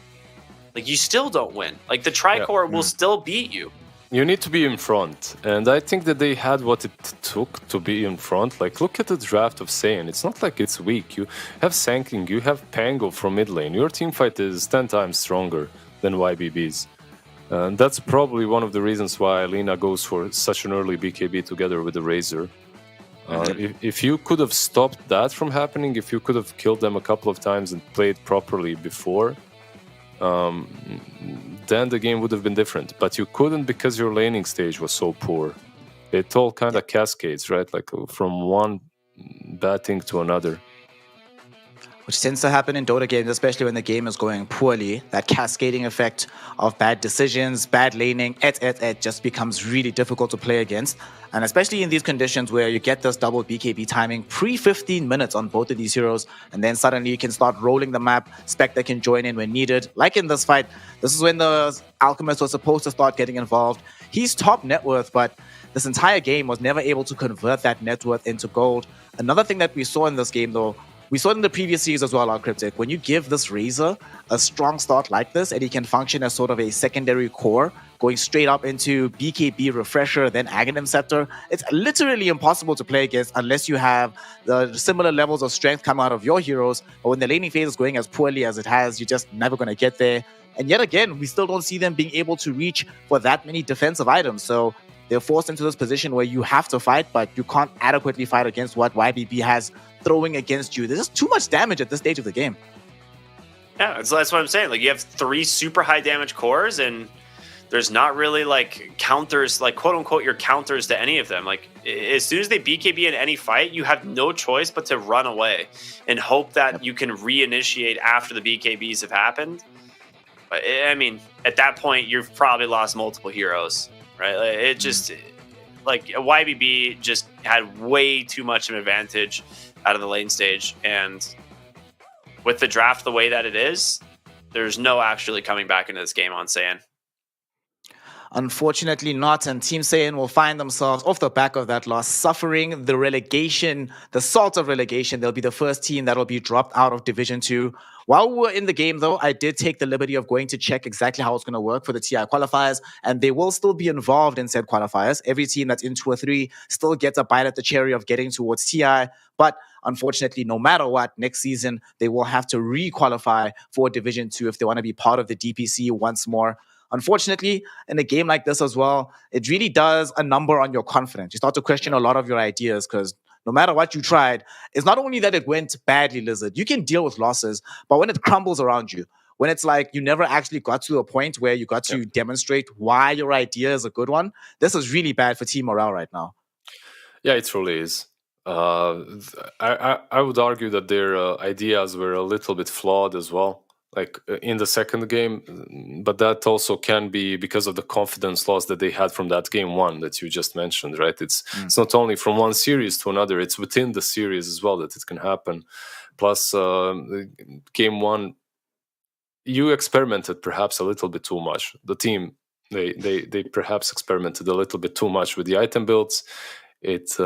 Like you still don't win. Like the Tricore will still beat you. You need to be in front, and I think that they had what it took to be in front. Like look at the draft of Saiyan. It's not like it's weak. You have Sand King, you have Pango from mid lane. Your team fight is 10 times stronger than YBB's. And that's probably one of the reasons why Lina goes for such an early BKB together with the Razor. If you could have stopped that from happening, if you could have killed them a couple of times and played properly before, then the game would have been different. But you couldn't because your laning stage was so poor. It all kind of cascades, right? Like from one bad thing to another. Which tends to happen in Dota games, especially when the game is going poorly. That cascading effect of bad decisions, bad laning, just becomes really difficult to play against. And especially in these conditions where you get this double BKB timing, pre-15 minutes on both of these heroes, and then suddenly you can start rolling the map, Spectre can join in when needed. Like in this fight, this is when the Alchemist was supposed to start getting involved. He's top net worth, but this entire game was never able to convert that net worth into gold. Another thing that we saw in this game, though, we saw it in the previous series as well, Cryptic. When you give this Razor a strong start like this, and he can function as sort of a secondary core, going straight up into BKB Refresher, then Aghanim Scepter, it's literally impossible to play against unless you have the similar levels of strength come out of your heroes. But when the laning phase is going as poorly as it has, you're just never going to get there. And yet again, we still don't see them being able to reach for that many defensive items. So they're forced into this position where you have to fight, but you can't adequately fight against what YBB has throwing against you. There's just too much damage at this stage of the game. Yeah, that's what I'm saying. Like you have 3 super high damage cores, and there's not really like counters, like quote unquote your counters to any of them. Like as soon as they BKB in any fight, you have no choice but to run away and hope that you can reinitiate after the BKBs have happened. But I mean, at that point, you've probably lost multiple heroes, right? Like, it just like YBB just had way too much of an advantage out of the lane stage, and with the draft the way that it is, there's no actually coming back into this game on Saiyan. Unfortunately not, and Team Saiyan will find themselves off the back of that loss, suffering the relegation, the salt of relegation. They'll be the first team that will be dropped out of Division 2. While we were in the game, though, I did take the liberty of going to check exactly how it's going to work for the TI qualifiers, and they will still be involved in said qualifiers. Every team that's in 2 or 3 still gets a bite at the cherry of getting towards TI, but unfortunately, no matter what, next season, they will have to re-qualify for Division 2 if they want to be part of the DPC once more. Unfortunately, in a game like this as well, it really does a number on your confidence. You start to question a lot of your ideas because no matter what you tried, it's not only that it went badly, Lizard. You can deal with losses, but when it crumbles around you, when it's like you never actually got to a point where you got to demonstrate why your idea is a good one, this is really bad for team morale right now. Yeah, it truly is. I would argue that their ideas were a little bit flawed as well, like in the second game, but that also can be because of the confidence loss that they had from that game 1 that you just mentioned, right? It's not only from one series to another, it's within the series as well that it can happen. Plus, game 1, you experimented perhaps a little bit too much. The team, they perhaps experimented a little bit too much with the item builds. It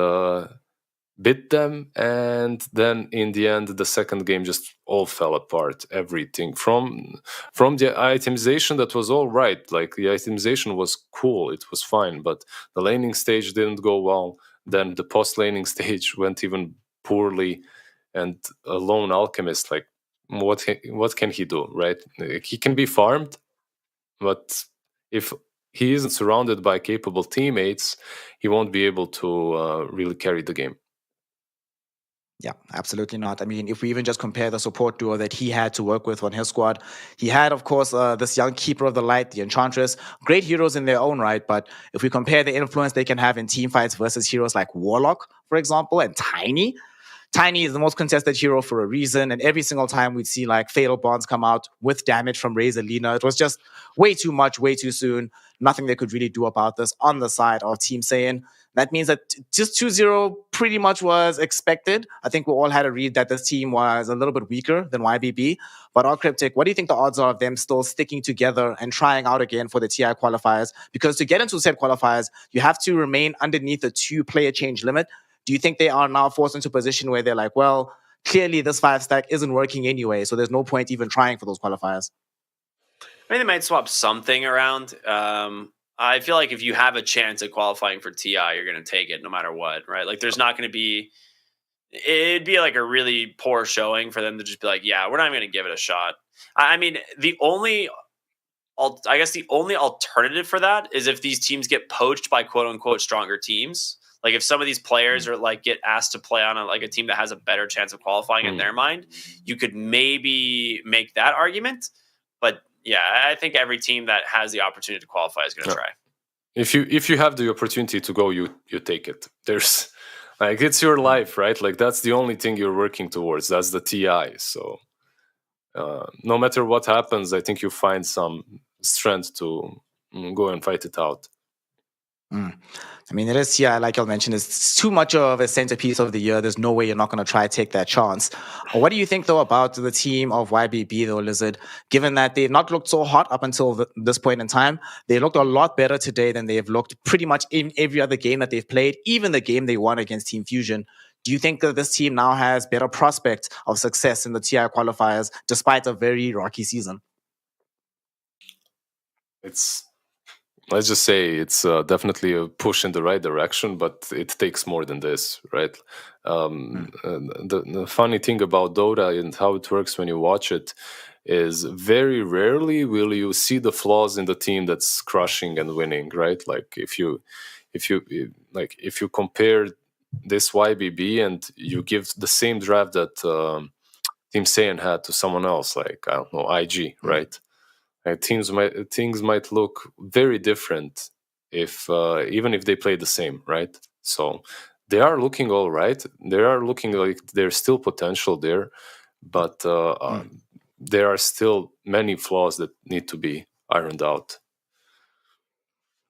bit them, and then in the end the second game just all fell apart. Everything from the itemization, that was all right, like the itemization was cool, it was fine, but the laning stage didn't go well. Then the post laning stage went even poorly, and a lone alchemist, like what can he do, right? He can be farmed, but if he isn't surrounded by capable teammates, he won't be able to really carry the game. Yeah, absolutely not. I mean, if we even just compare the support duo that he had to work with on his squad, he had, of course, this young Keeper of the Light, the Enchantress, great heroes in their own right. But if we compare the influence they can have in team fights versus heroes like Warlock, for example, and Tiny, Tiny is the most contested hero for a reason, and every single time we'd see like Fatal Bonds come out with damage from Razor Lina, it was just way too much, way too soon. Nothing they could really do about this on the side of Team Saiyan. That means that just 2-0 pretty much was expected. I think we all had a read that this team was a little bit weaker than YBB. But our Cryptic, what do you think the odds are of them still sticking together and trying out again for the TI qualifiers? Because to get into said qualifiers, you have to remain underneath the 2-player change limit. Do you think they are now forced into a position where they're like, well, clearly this 5-stack isn't working anyway, so there's no point even trying for those qualifiers? I mean, they might swap something around. I feel like if you have a chance at qualifying for TI, you're going to take it no matter what, right? Like, there's not going to be... It'd be like a really poor showing for them to just be like, yeah, we're not going to give it a shot. I mean, the only alternative for that is if these teams get poached by quote-unquote stronger teams. Like, if some of these players are like get asked to play on a team that has a better chance of qualifying in their mind, you could maybe make that argument. But yeah, I think every team that has the opportunity to qualify is going to try. If you have the opportunity to go, you take it. There's like, it's your life, right? Like, that's the only thing you're working towards. That's the TI. So no matter what happens, I think you find some strength to go and fight it out. I mean, it is, yeah, like y'all mentioned, it's too much of a centerpiece of the year. There's no way you're not going to try to take that chance. What do you think, though, about the team of YBB, though, Lizard? Given that they've not looked so hot up until this point in time, they looked a lot better today than they've looked pretty much in every other game that they've played, even the game they won against Team Fusion. Do you think that this team now has better prospect of success in the TI qualifiers, despite a very rocky season? Let's just say it's definitely a push in the right direction, but it takes more than this, right? The funny thing about Dota and how it works when you watch it is very rarely will you see the flaws in the team that's crushing and winning, right? Like if you compare this YBB and you give the same draft that Team Saiyan had to someone else, like, I don't know, IG, right? Things might look very different if even if they play the same, right? So they are looking all right. They are looking like there's still potential there, but there are still many flaws that need to be ironed out.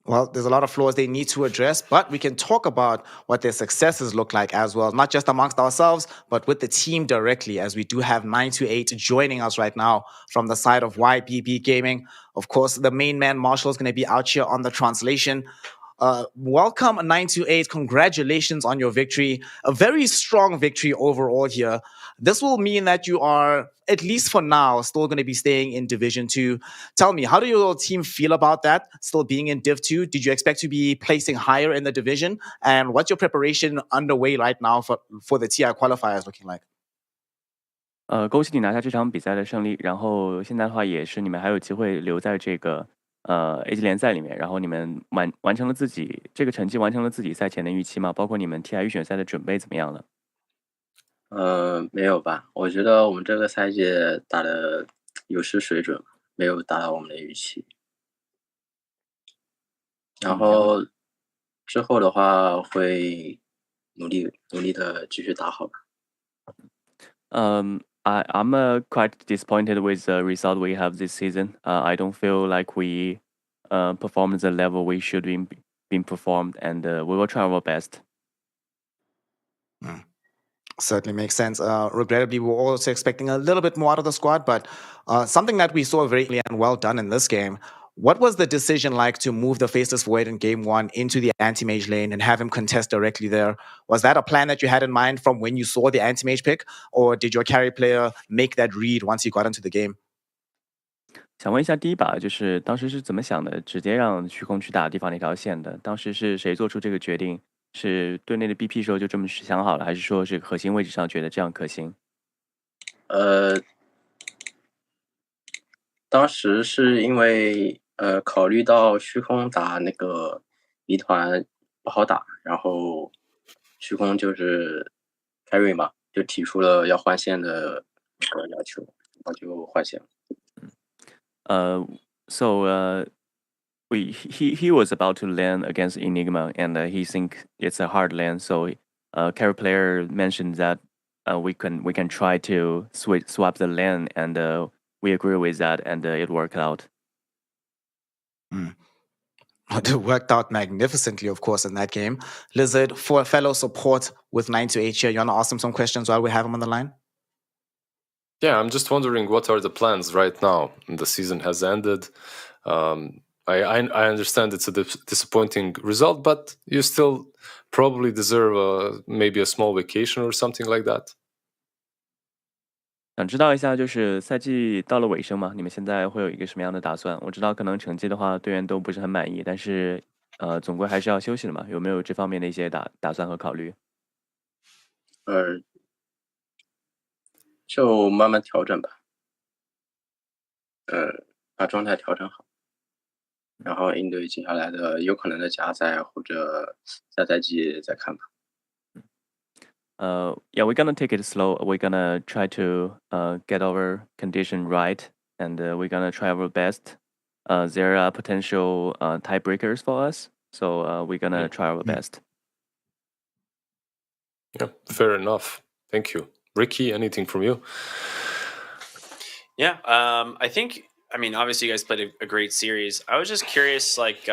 Well, there's a lot of flaws they need to address, but we can talk about what their successes look like as well, not just amongst ourselves, but with the team directly, as we do have 928 joining us right now from the side of Ybb Gaming. Of course, the main man, Marshall, is going to be out here on the translation. Welcome, 928. Congratulations on your victory. A very strong victory overall here. This will mean that you are, at least for now, still going to be staying in Division 2. Tell me, how do your team feel about that, still being in Div 2? Did you expect to be placing higher in the division? And what's your preparation underway right now for the TI qualifiers looking like? 恭喜你拿下这场比赛的胜利，然后现在的话也是你们还有机会留在这个A 级联赛里面，然后你们完成了自己这个成绩，完成了自己赛前的预期吗？包括你们 TI 预选赛的准备怎么样了？没有吧？我觉得我们这个赛季打的有失水准，没有达到我们的预期。然后之后的话会努力的继续打好吧。I'm quite disappointed with the result we have this season. I don't feel like we performed the level we should be been performed, and we will try our best. Certainly makes sense. Regrettably, we were also expecting a little bit more out of the squad, but something that we saw very clearly and well done in this game. What was the decision like to move the Faceless Void in game 1 into the anti-mage lane and have him contest directly there? Was that a plan that you had in mind from when you saw the anti-mage pick, or did your carry player make that read once he got into the game? 想问一下，第一把就是当时是怎么想的，直接让虚空去打地方那条线的？当时是谁做出这个决定？是队内的 BP 时候就这么想好了，还是说是核心位置上觉得这样可行？当时是因为考虑到虚空打那个谜团不好打，然后虚空就是 carry 嘛，就提出了要换线的那个要求，然后就换线了。So he was about to land against Enigma, and he think it's a hard land. So carry player mentioned that we can try to swap the lane, and we agree with that, and it worked out. It worked out magnificently, of course, in that game. Lizard, for a fellow support with 928 here, you want to ask him some questions while we have him on the line? Yeah, I'm just wondering what are the plans right now. The season has ended. I understand it's a disappointing result, but you still probably deserve maybe a small vacation or something like that. 想知道一下，就是赛季到了尾声嘛，你们现在会有一个什么样的打算？我知道可能成绩的话，队员都不是很满意，但是总归还是要休息的嘛，有没有这方面的一些打算和考虑？就慢慢调整吧，把状态调整好，然后应对接下来的有可能的加赛或者下赛季再看吧。Yeah, we're gonna take it slow. We're gonna try to get our condition right, and we're gonna try our best. There are potential tiebreakers for us, so we're gonna try our best. Yeah, fair enough. Thank you. Ricky, anything from you? Yeah, I think, I mean, obviously you guys played a great series. I was just curious, like,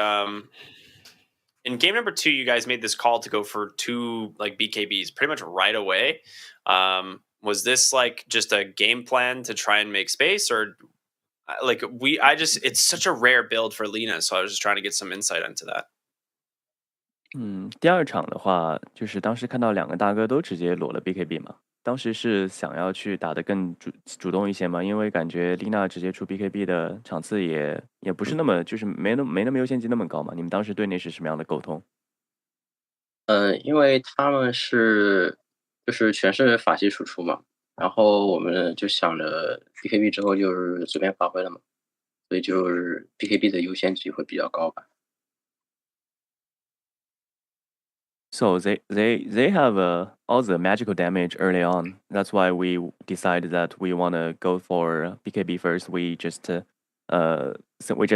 in game number 2, you guys made this call to go for 2 like BKBs pretty much right away. Was this like just a game plan to try and make space, or like it's such a rare build for Lina, so I was just trying to get some insight into that. 第二场的话，就是当时看到两个大哥都直接裸了 BKB 嘛，当时是想要去打得更主动一些嘛，因为感觉丽娜直接出 BKB 的场次也不是那么，就是没那么优先级那么高嘛。你们当时队内是什么样的沟通？因为他们就是全是法系输出嘛，然后我们就想着 BKB 之后就是随便发挥了嘛，所以就是 BKB 的优先级会比较高吧。So they have all the magical damage early on. That's why we decided that we want to go for BKB first. We just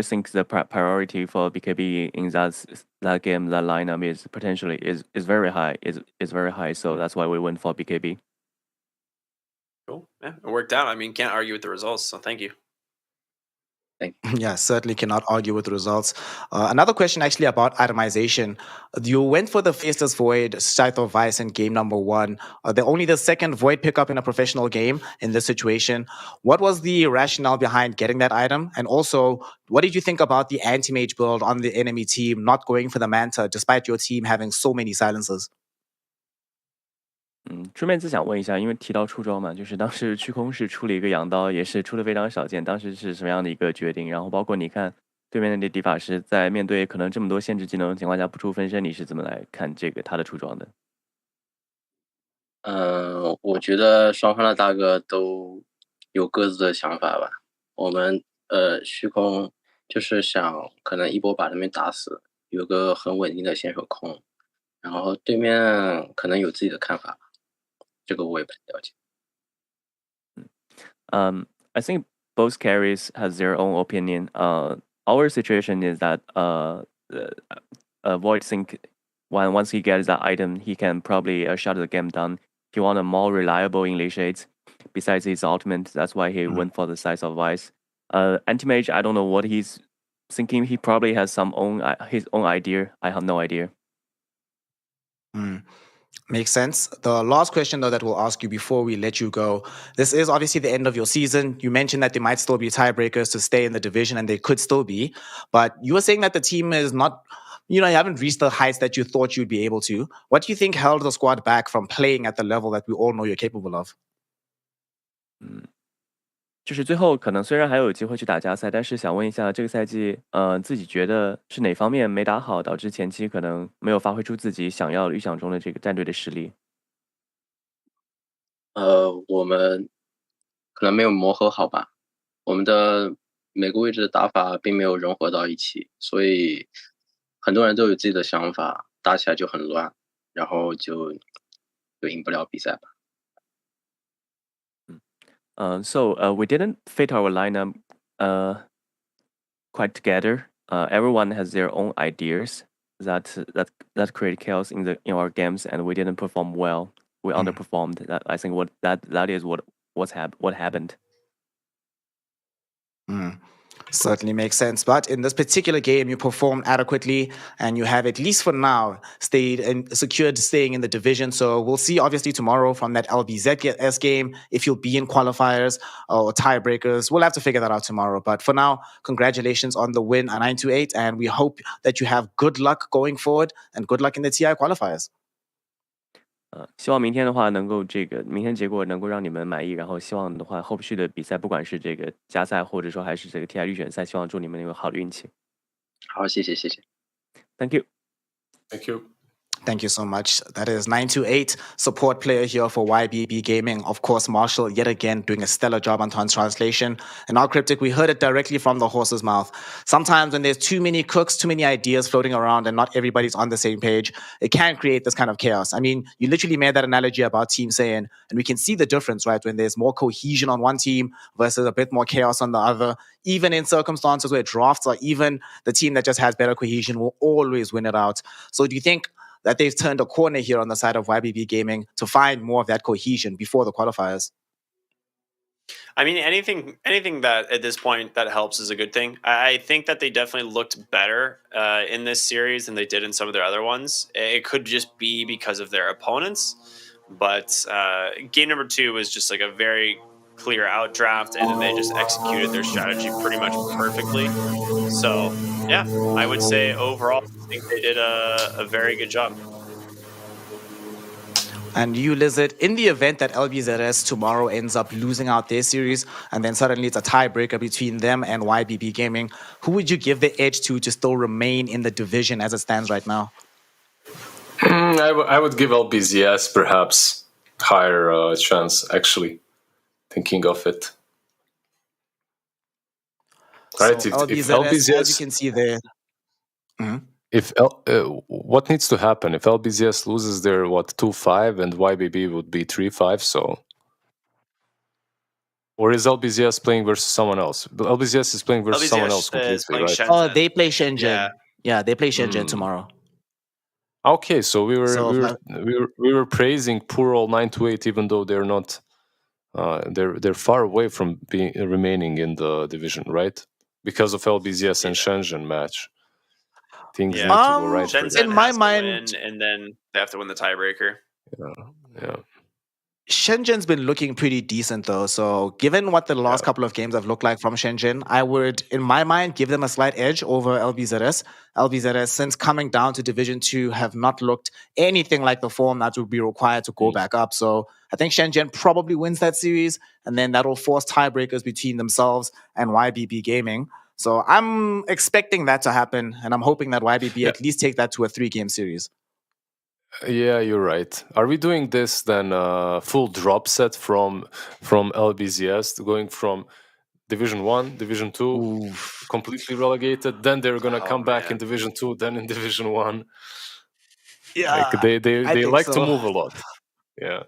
think the priority for BKB in that game, that lineup is potentially is very high. Is very high. So that's why we went for BKB. Cool. Yeah, it worked out. I mean, can't argue with the results. So thank you. Thank you. Yeah, certainly cannot argue with the results. Another question actually about itemization. You went for the Fiercest Void, Scythe of Vice in game number 1. They're only the second Void pickup in a professional game in this situation. What was the rationale behind getting that item? And also, what did you think about the anti-mage build on the enemy team not going for the Manta despite your team having so many silencers? 顺便想问一下，因为提到出装嘛，就是当时虚空是出了一个羊刀，也是出的非常少见。当时是什么样的一个决定？然后包括你看对面的那敌法师在面对可能这么多限制技能的情况下不出分身，你是怎么来看这个他的出装的？我觉得双方的大哥都有各自的想法吧。我们虚空就是想可能一波把他们打死，有个很稳定的先手控，然后对面可能有自己的看法吧，这个我也不太了解。I think both carries has their own opinion. Our situation is that Void think once he gets that item, he can probably shut the game down. He want a more reliable initiate besides his ultimate. That's why he went for the Scythe of Vice. Anti-mage, I don't know what he's thinking. He probably has his own idea. I have no idea. Makes sense. The last question, though, that we'll ask you before we let you go. This is obviously the end of your season. You mentioned that there might still be tiebreakers to stay in the division, and they could still be. But you were saying that the team is not, you haven't reached the heights that you thought you'd be able to. What do you think held the squad back from playing at the level that we all know you're capable of? 就是最后可能虽然还有机会去打加赛，但是想问一下，这个赛季自己觉得是哪方面没打好，导致前期可能没有发挥出自己预想中的这个战队的实力？我们可能没有磨合好吧，我们的每个位置的打法并没有融合到一起，所以很多人都有自己的想法，打起来就很乱，然后就赢不了比赛吧。So we didn't fit our lineup quite together. Everyone has their own ideas that create chaos in our games, and we didn't perform well. We underperformed. I think that is what happened. Certainly makes sense. But in this particular game, you performed adequately and you have, at least for now, stayed and secured staying in the division. So we'll see, obviously, tomorrow from that LBZS game, if you'll be in qualifiers or tiebreakers. We'll have to figure that out tomorrow. But for now, congratulations on the win at 928. And we hope that you have good luck going forward and good luck in the TI qualifiers. 希望明天的话能够明天结果能够让你们满意，然后希望的话后续的比赛，不管是这个加赛或者说还是这个 TI 预选赛，希望祝你们有好的运气。好，谢谢。Thank you. Thank you. Thank you so much. That is 928, support player here for Ybb Gaming. Of course, Marshall, yet again, doing a stellar job on translation. And now, Cryptic, we heard it directly from the horse's mouth. Sometimes when there's too many cooks, too many ideas floating around, and not everybody's on the same page, it can create this kind of chaos. I mean, you literally made that analogy about Team Saiyan, and we can see the difference, right? When there's more cohesion on one team versus a bit more chaos on the other. Even in circumstances where drafts are even, the team that just has better cohesion will always win it out. So do you think that they've turned a corner here on the side of Ybb Gaming to find more of that cohesion before the qualifiers? I mean, anything that at this point that helps is a good thing. I think that they definitely looked better in this series than they did in some of their other ones. It could just be because of their opponents, but game number 2 was just like a very clear outdraft, and then they just executed their strategy pretty much perfectly. So yeah, I would say overall, I think they did a very good job. And you, Lizard, in the event that LBZS tomorrow ends up losing out their series, and then suddenly it's a tiebreaker between them and Ybb Gaming, who would you give the edge to still remain in the division as it stands right now? I would give LBZS perhaps higher chance, actually, thinking of it. Right, So if LBZS, as you can see there. If what needs to happen if LBZS loses their 2-5 and YBB would be 3-5, so or is LBZS playing versus someone else? LBZS is playing versus someone else completely, right? Shenzhen. Oh, they play Shenzhen. Yeah, they play Shenzhen tomorrow. Okay, so we were praising poor old 928, even though they're not. They're far away from remaining in the division, right? because of LBZS and Shenzhen match. Things Yeah. need to go right for Shenzhen them. In my has to mind- win, and then they have to win the tiebreaker. Yeah. Shenzhen's been looking pretty decent though. So given what the last Yeah. couple of games have looked like from Shenzhen, I would, in my mind, give them a slight edge over LBZS. LBZS, since coming down to Division 2, have not looked anything like the form that would be required to go back up. So I think Shenzhen probably wins that series, and then that'll force tiebreakers between themselves and YBB Gaming. So I'm expecting that to happen, and I'm hoping that YBB at least take that to a 3-game series. Yeah, you're right. Are we doing this then full drop set from LBZS, going from Division 1, Division 2, completely relegated, then they're gonna come back in Division 2, then in Division 1. Yeah, Like they I think like to so. move a lot. Yeah.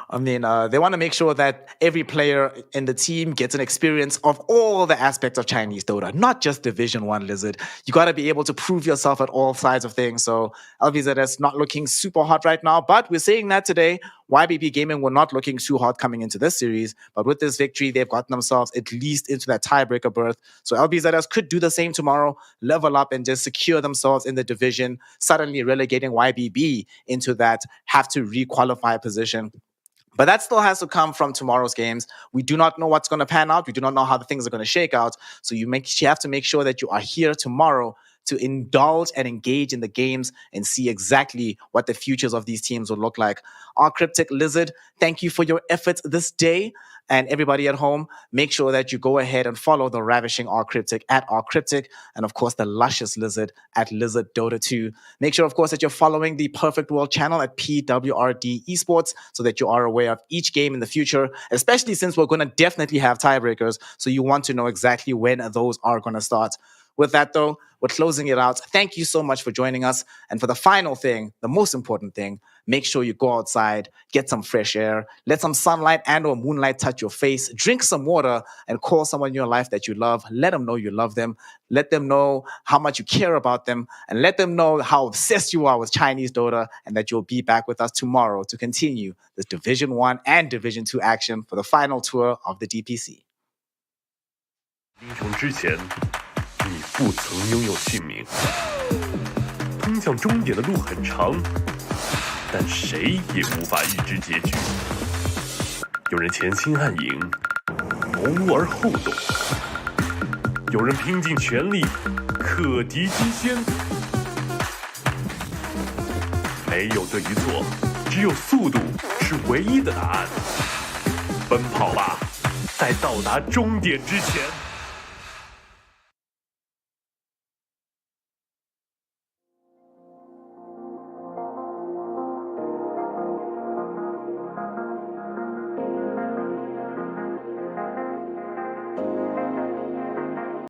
I mean, they want to make sure that every player in the team gets an experience of all the aspects of Chinese Dota, not just Division 1 Lizard. You got to be able to prove yourself at all sides of things. So LVZS not looking super hot right now, but we're saying that today. YBP Gaming were not looking too hot coming into this series, but with this victory, they've gotten themselves at least into that tiebreaker berth. So LBZS could do the same tomorrow, level up and just secure themselves in the division, suddenly relegating YBB into that have to requalify position. But that still has to come from tomorrow's games. We do not know what's going to pan out. We do not know how the things are going to shake out. So you have to make sure that you are here tomorrow to indulge and engage in the games and see exactly what the futures of these teams will look like. Our Cryptic Lizard, thank you for your efforts this day. And everybody at home, make sure that you go ahead and follow the ravishing R Cryptic at R Cryptic, and of course the luscious Lizard at Lizard Dota 2. Make sure, of course, that you're following the Perfect World channel at PWRD Esports so that you are aware of each game in the future, especially since we're going to definitely have tiebreakers. So you want to know exactly when those are going to start. With that, though, we're closing it out. Thank you so much for joining us. And for the final thing, the most important thing, make sure you go outside, get some fresh air, let some sunlight and or moonlight touch your face, drink some water, and call someone in your life that you love. Let them know you love them. Let them know how much you care about them, and let them know how obsessed you are with Chinese Dota, and that you'll be back with us tomorrow to continue this Division 1 and Division 2 action for the final tour of the DPC. 英雄之前，你不曾拥有姓名。通向终点的路很长，但谁也无法预知结局。有人前心暗影，谋而后动；有人拼尽全力，克敌机先。没有对与错，只有速度是唯一的答案。奔跑吧，在到达终点之前。